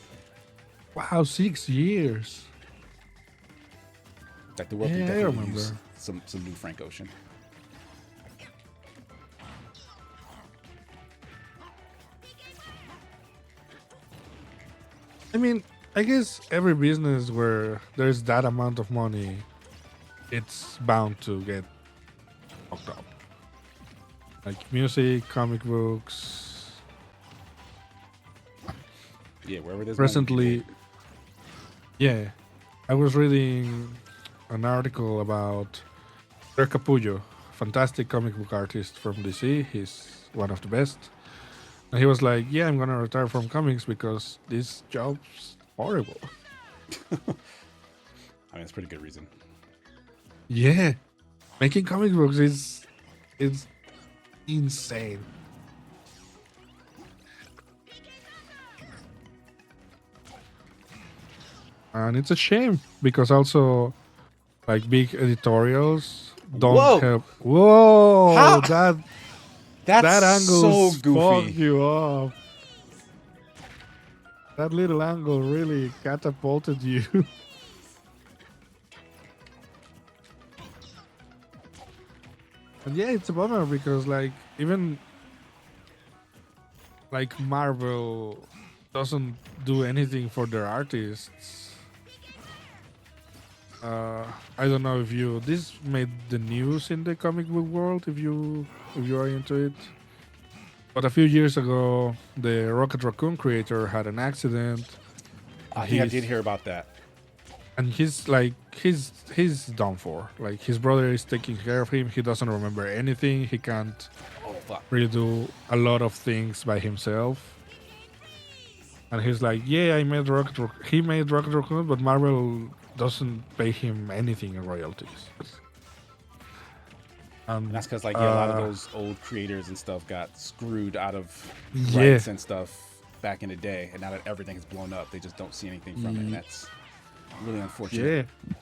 Wow, 6 years. Like the world Yeah, could I definitely remember. use some new Frank Ocean. I mean, I guess every business where there's that amount of money, it's bound to get fucked up. Like music, comic books. Yeah, wherever there's Recently, yeah, I was reading an article about Der Capullo, fantastic comic book artist from DC. He's one of the best. And he was like, "Yeah, I'm gonna retire from comics because this job's horrible." I mean, it's a pretty good reason. Yeah, making comic books is it's insane. And it's a shame because also like big editorials don't Whoa! help. Whoa, How? that That's angle so fucked goofy. you up. That little angle really catapulted you. And yeah, it's a bummer because like even like Marvel doesn't do anything for their artists. I don't know if you this made the news in the comic book world if you are into it. But a few years ago, the Rocket Raccoon creator had an accident. I think I did hear about that. And he's like he's done for. Like his brother is taking care of him. He doesn't remember anything. He can't Oh fuck. really do a lot of things by himself. And he's like, yeah, he made Rocket Raccoon, but Marvel doesn't pay him anything in royalties. And that's because like yeah, a lot of those old creators and stuff got screwed out of Yeah. rights and stuff back in the day, and now that everything is blown up, they just don't see anything from it. And that's really unfortunate. Yeah.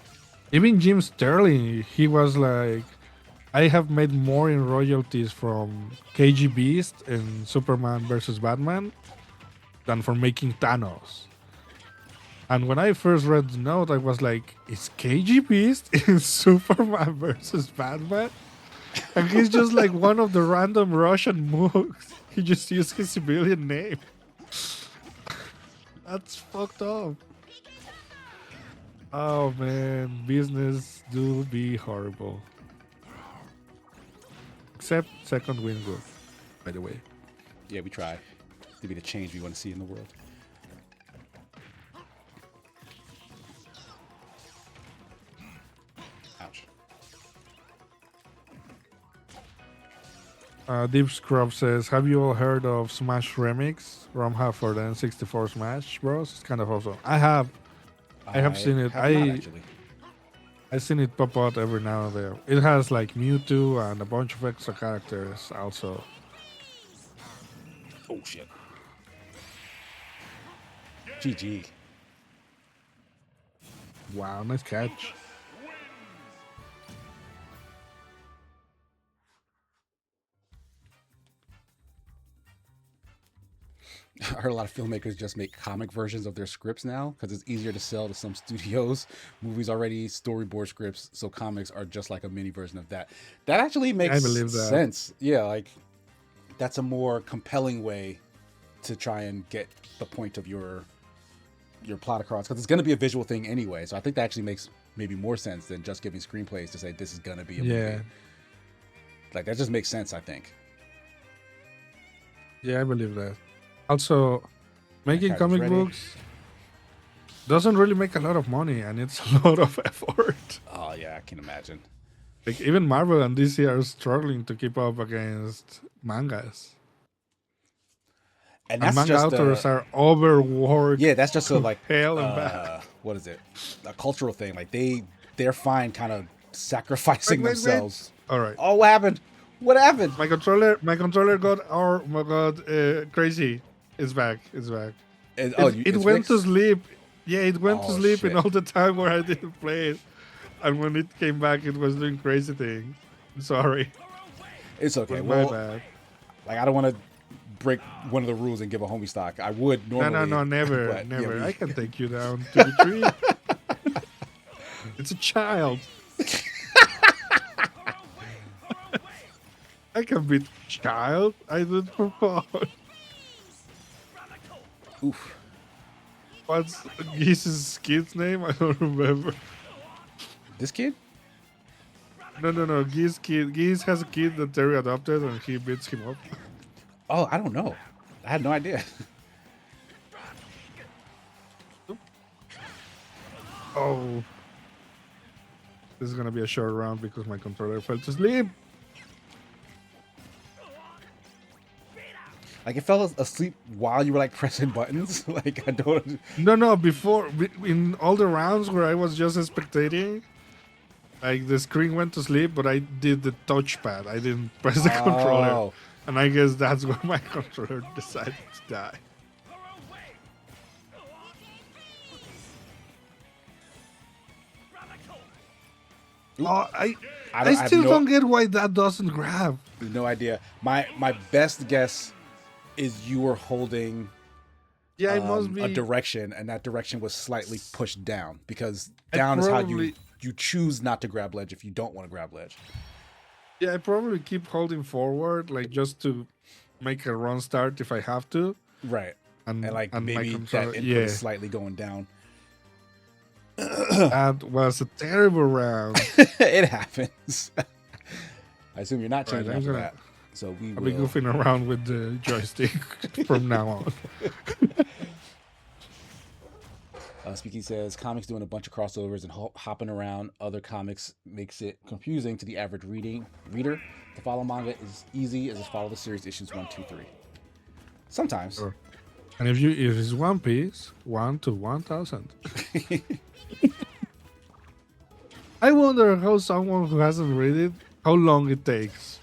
Even Jim Sterling, he was like, I have made more in royalties from KG Beast and Superman versus Batman than for making Thanos. And when I first read the note, I was like, is KG Beast in Superman versus Batman? And he's just like one of the random Russian mooks. He just used his civilian name. That's fucked up. Oh man, business do be horrible. Except second win good, by the way. Yeah, we try to be the change we want to see in the world. Ouch. Deep Scrub says, have you all heard of Smash Remix? ROM for the N64 Smash Bros? It's kind of awesome. I have seen it. Have not, actually. I seen it pop out every now and then. It has like Mewtwo and a bunch of extra characters also. Oh shit. GG. Wow, nice catch. I heard a lot of filmmakers just make comic versions of their scripts now because it's easier to sell to some studios. Movies already storyboard scripts, so comics are just like a mini version of that. That actually makes sense. Yeah, like that's a more compelling way to try and get the point of your plot across because it's going to be a visual thing anyway. So I think that actually makes maybe more sense than just giving screenplays to say this is going to be a movie. Like that just makes sense, I think. Yeah, I believe that. Also, making comic books doesn't really make a lot of money, and it's a lot of effort. Oh yeah, I can imagine. Like even Marvel and DC are struggling to keep up against mangas. And that's manga just authors are overworked. Yeah, that's just a like hell and back. What is it? A cultural thing. Like they're fine, kind of sacrificing themselves. Wait. All right. Oh, what happened? What happened? My controller got crazy. It's back. It went to sleep. Yeah, it went to sleep in all the time where I didn't play it. And when it came back, it was doing crazy things. I'm sorry. It's okay. My bad. Like I don't want to break one of the rules and give a homie stock. I would normally. No, never. Yeah, I can take you down to the tree. It's a child. I can beat child. I do it for fun. Oof. What's Geese's kid's name? I don't remember. This kid? No. Geese has a kid that Terry adopted and he beats him up. Oh, I don't know. I had no idea. Oh, this is gonna be a short round because my controller fell to sleep. Like it fell asleep while you were like pressing buttons. Like I don't. No, before in all the rounds where I was just spectating, like the screen went to sleep, but I did the touchpad. I didn't press the controller, Oh, and I guess that's where my controller decided to die. Oop. Oh, I I still have don't get why that doesn't grab. no idea. My best guess is you were holding Yeah, it must a be. direction, and that direction was slightly pushed down because I down is how probably- you choose not to grab ledge if you don't want to grab ledge. Yeah, I probably keep holding forward, like just to make a run start if I have to. Right. And like my maybe controller- that input yeah, is slightly going down. that was a terrible round. It happens. I assume you're not Right, changing I'm after gonna- that. So we I'll be will. goofing around with the joystick from now on. Speaky says comics doing a bunch of crossovers and hopping around other comics makes it confusing to the average reader. To follow manga is easy as to follow the series issues 1, 2, 3. Sometimes. Sure. And if it's One Piece, 1 to 1,000. I wonder how someone who hasn't read it, how long it takes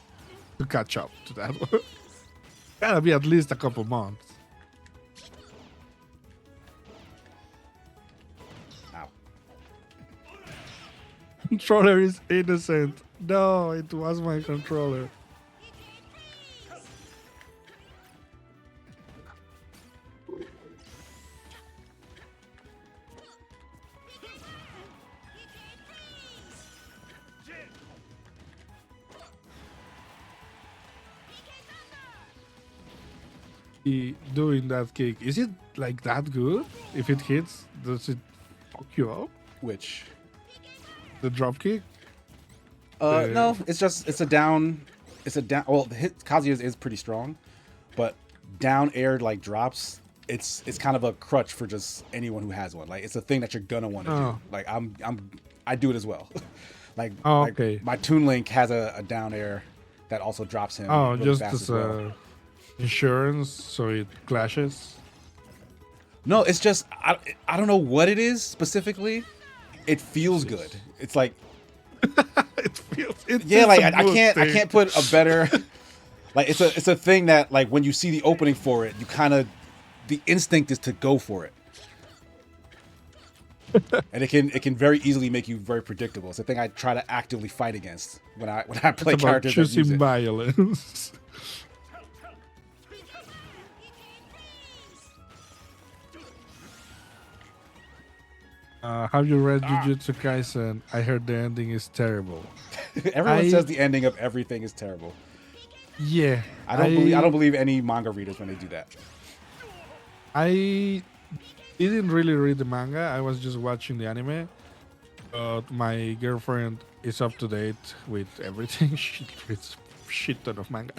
to catch up to that one. Gotta be at least a couple months. Ow. Controller is innocent. No, it was my controller. Doing that kick, is it like that good? If it hits, does it fuck you up? Which? The drop kick? No, it's a down. Well, the hit Kazuya's is pretty strong, but down air like drops. It's kind of a crutch for just anyone who has one. Like it's a thing that you're gonna want to do. Oh. Like I do it as well. like, Oh, like okay. my Toon Link has a down air that also drops him. Oh, really just fast as well. insurance, so it clashes. No, it's just I don't know what it is specifically. It feels good. It's like It feels. It yeah, is like a I mood can't thing. put a better like it's a thing that like when you see the opening for it, you kind of the instinct is to go for it. And it can very easily make you very predictable. It's a thing I try to actively fight against when I play It's about characters that use choosing it. violence. Have you read Jujutsu Kaisen? I heard the ending is terrible. Everyone I- says the ending of everything is terrible. Yeah, I don't believe any manga readers when they do that. I didn't really read the manga. I was just watching the anime. But my girlfriend is up to date with everything. She reads shit ton of manga.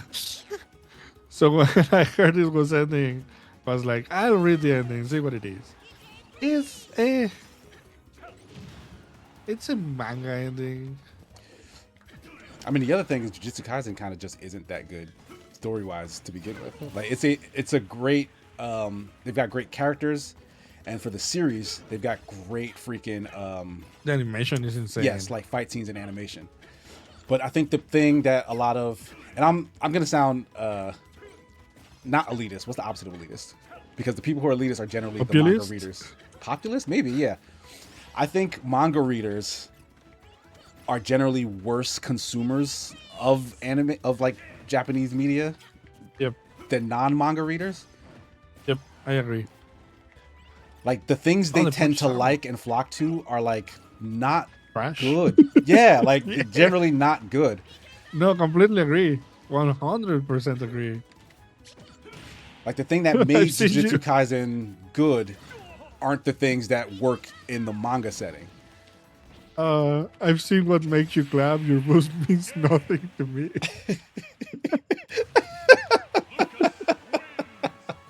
So when I heard it was ending, I was like, I'll read the ending, see what it is. It's a manga ending. I mean, the other thing is Jujutsu Kaisen kind of just isn't that good story-wise to begin with. Like, it's a great. They've got great characters, and for the series, they've got great freaking. The animation is insane. Yes, like fight scenes and animation. But I think the thing that a lot of, and I'm gonna sound not elitist. What's the opposite of elitist? Because the people who are elitist are generally the manga Populist? readers. Populist, maybe, yeah. I think manga readers are generally worse consumers of anime, of like Japanese media, Yep. than non-manga readers. Yep. I agree. Like the things they Only tend to punch like and flock to are like not Trash. good. Yeah, like generally not good. No, completely agree. 100% agree. Like the thing that made I've seen Jujutsu you- Kaisen good aren't the things that work in the manga setting. I've seen what makes you clap. Your voice means nothing to me.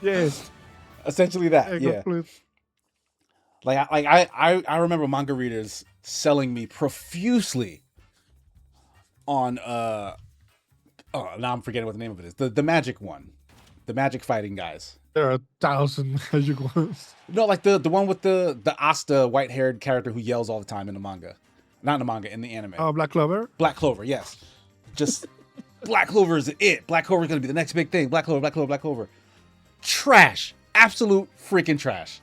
Yes. Essentially that, yeah. Complete. I remember manga readers selling me profusely on oh, now I'm forgetting what the name of it is. The magic one. The magic fighting guys. There are 1,000 magic ones. No, like the one with the Asta white-haired character who yells all the time in the manga. Not in the manga, in the anime. Oh, Black Clover? Black Clover, yes. Just Black Clover is it. Black Clover is gonna be the next big thing. Black Clover, Black Clover, Black Clover. Trash. Absolute freaking trash.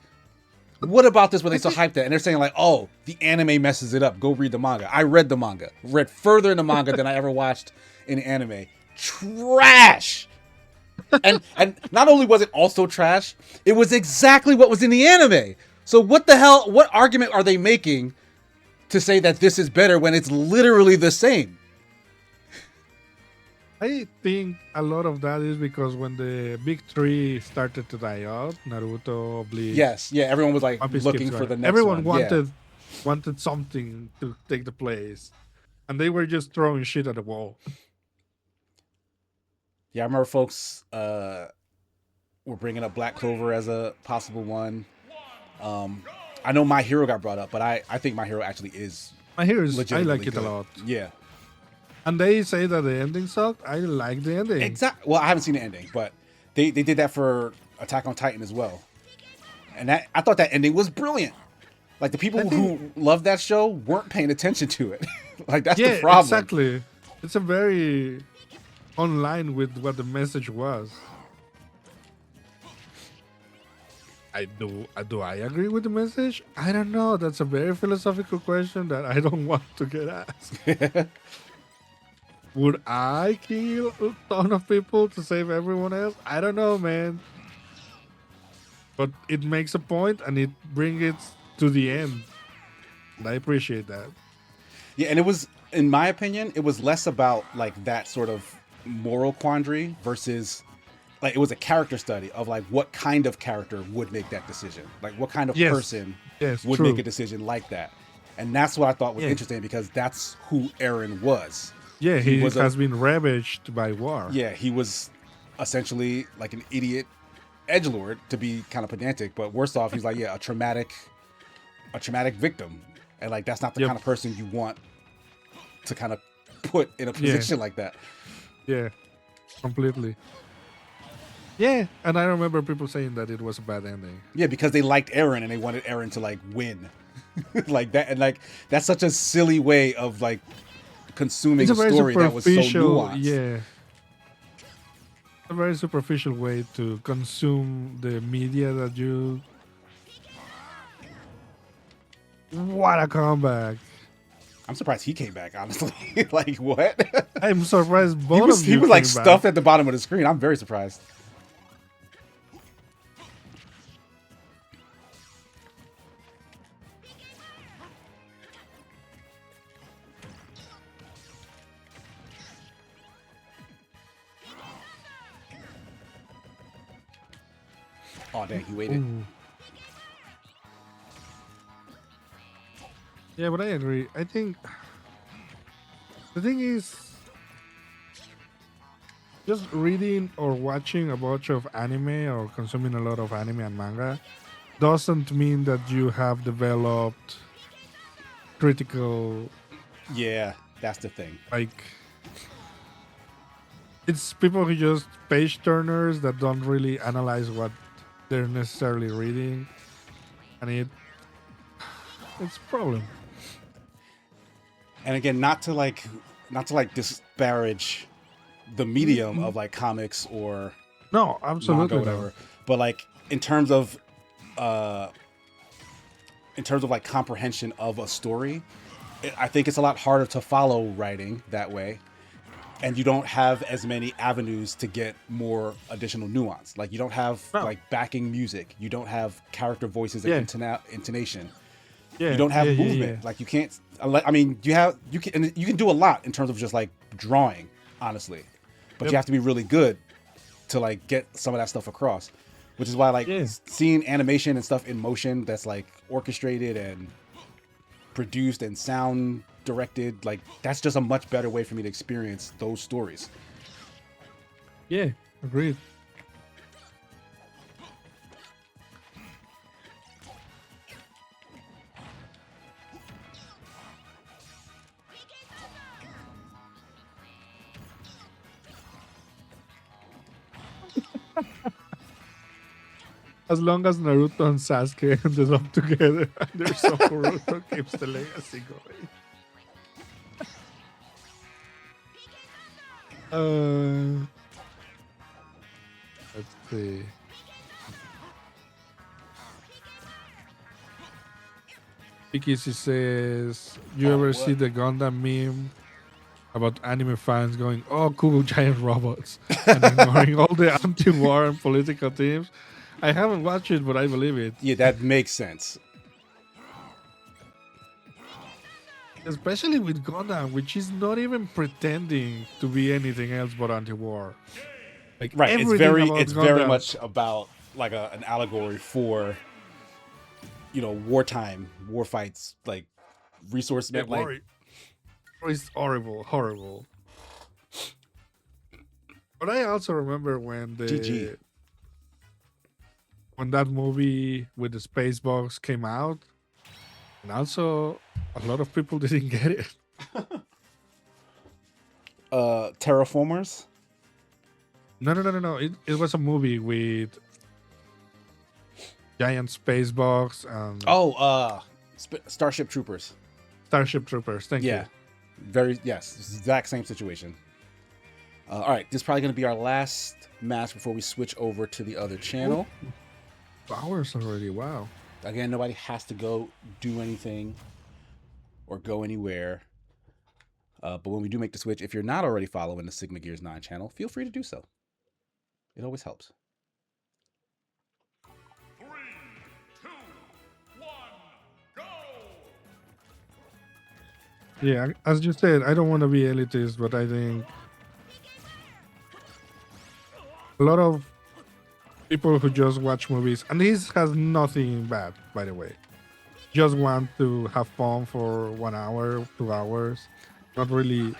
What about this when they so hyped that and they're saying like, oh, the anime messes it up. Go read the manga. I read the manga. Read further in the manga than I ever watched in the anime. Trash. And not only was it also trash, it was exactly what was in the anime. So what the hell, what argument are they making to say that this is better when it's literally the same? I think a lot of that is because when the big three started to die out, Naruto, Bleach, Yes, yeah, everyone was like One Piece looking keeps for going. the next Everyone one. Yeah. wanted something to take the place, and they were just throwing shit at the wall. Yeah, I remember folks were bringing up Black Clover as a possible one. I know My Hero got brought up, but I think My Hero actually is My Hero is I legitimately like it good. a lot, Yeah, and they say that the ending sucked. I like the ending. exactly. Well, I haven't seen the ending, but they did that for Attack on Titan as well, and that I thought that ending was brilliant. Like the people who love that show weren't paying attention to it. Like that's the problem. Exactly. It's a very online with what the message was. Do I agree with the message? I don't know. That's a very philosophical question that I don't want to get asked. Would I kill a ton of people to save everyone else? I don't know, man. But it makes a point and it brings it to the end. And I appreciate that. Yeah, and it was, in my opinion, it was less about like that sort of moral quandary versus like it was a character study of like what kind of character would make that decision, like what kind of person would true. make a decision like that, and that's what I thought was interesting because that's who Eren was. Yeah, he was has been ravaged by war. Yeah, he was essentially like an idiot edgelord, to be kind of pedantic, but worse off, he's like a traumatic victim, and like that's not the kind of person you want to kind of put in a position like that. Yeah, completely. Yeah, and I remember people saying that it was a bad ending. Yeah, because they liked Eren and they wanted Eren to like win, like that, and like that's such a silly way of like consuming a story that was so nuanced. Yeah, a very superficial way to consume the media that you. What a comeback! I'm surprised he came back. Honestly, like what? I'm surprised both of you. He was like came back. stuffed at the bottom of the screen. I'm very surprised. Oh dang, he waited. Ooh. Yeah, but I agree. I think the thing is, just reading or watching a bunch of anime or consuming a lot of anime and manga doesn't mean that you have developed critical. Yeah, that's the thing. Like, it's people who just page turners that don't really analyze what they're necessarily reading, and it's a problem. And again, not to like disparage the medium of like comics or No, absolutely manga, whatever, but like in terms of like comprehension of a story, I think it's a lot harder to follow writing that way, and you don't have as many avenues to get more additional nuance. Like you don't have like backing music, you don't have character voices and intonation. Yeah, you don't have movement. Like you can't. I mean, you can do a lot in terms of just like drawing, honestly, but you have to be really good to like get some of that stuff across. Which is why like seeing animation and stuff in motion that's like orchestrated and produced and sound directed, like that's just a much better way for me to experience those stories. Yeah, agreed. As long as Naruto and Sasuke ended up together, there's some Boruto keeps the legacy going. Let's see. Ikisi says, you Oh, ever what? see the Gundam meme about anime fans going, oh, cool giant robots, and ignoring all the anti-war and political themes? I haven't watched it, but I believe it. Yeah, that makes sense. Especially with Gundam, which is not even pretending to be anything else but anti-war. Like Right. everything about It's very Gundam. much about like an allegory for, wartime, war fights, like resource Yeah, like war is horrible. But I also remember when GG. when that movie with the space box came out, and also a lot of people didn't get it. Terraformers. No. It was a movie with giant space box and Starship Troopers. Starship Troopers. Thank Yeah. Yes, exact same situation. All right, this is probably going to be our last match before we switch over to the other channel. you. 2 hours already. Wow. Again, nobody has to go do anything or go anywhere. But when we do make the switch, if you're not already following the Sigma Gears 9 channel, feel free to do so. It always helps. 3, 2, 1, go! Yeah, as you said, I don't want to be elitist, but I think a lot of people who just watch movies, and this has nothing bad, by the way, just want to have fun for 1 hour, 2 hours, not really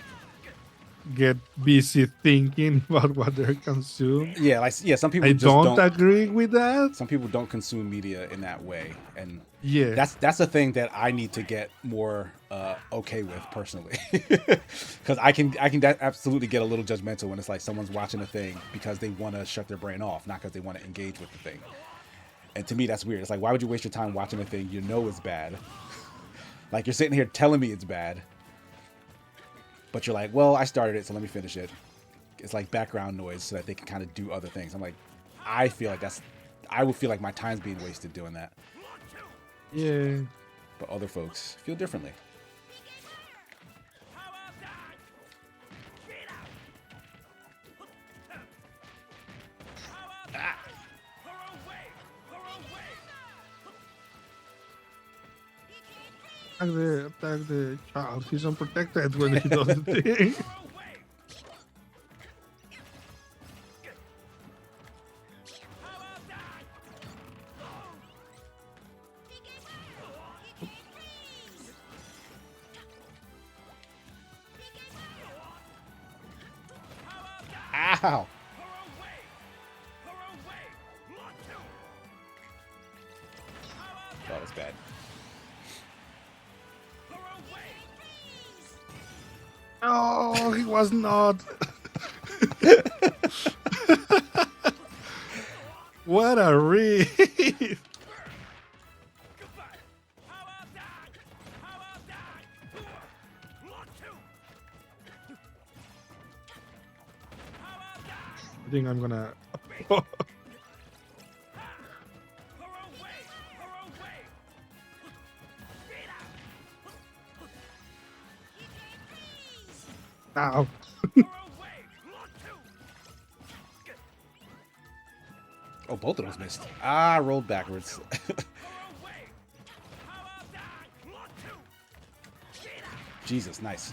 get busy thinking about what they're consuming. Yeah, some people I just don't agree with that. Some people don't consume media in that way, and Yeah, that's a thing that I need to get more okay with personally, because I can absolutely get a little judgmental when it's like someone's watching a thing because they want to shut their brain off, not because they want to engage with the thing. And to me, that's weird. It's like, why would you waste your time watching a thing you know is bad? Like, you're sitting here telling me it's bad, but you're like, well, I started it, so let me finish it. It's like background noise so that they can kind of do other things. I'm like, I would feel like my time's being wasted doing that. yeah. But other folks feel differently. Attack the child. He's unprotected when he does the thing. Ow! That was bad. No, he was not. What a read. I think I'm gonna. Ow. Oh, both of those missed. I rolled backwards. Jesus, nice.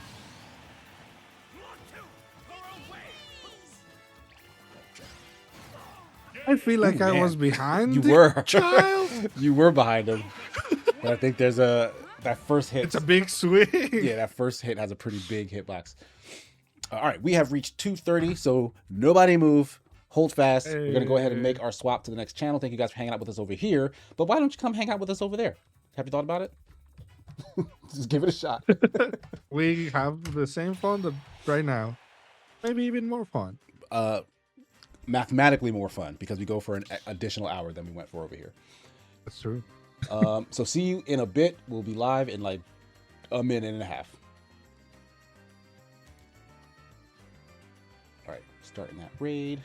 I feel like Ooh, I man. was behind. You the were. child. You were behind him. But I think there's that first hit. It's a big swing. Yeah, that first hit has a pretty big hitbox. All right, we have reached 2:30, so nobody move. Hold fast. We're going to go ahead and make our swap to the next channel. Thank you guys for hanging out with us over here. But why don't you come hang out with us over there? Have you thought about it? Just give it a shot. We have the same fun that right now. Maybe even more fun. mathematically more fun because we go for an additional hour than we went for over here. That's true. So see you in a bit. We'll be live in like a minute and a half. All right, starting that raid.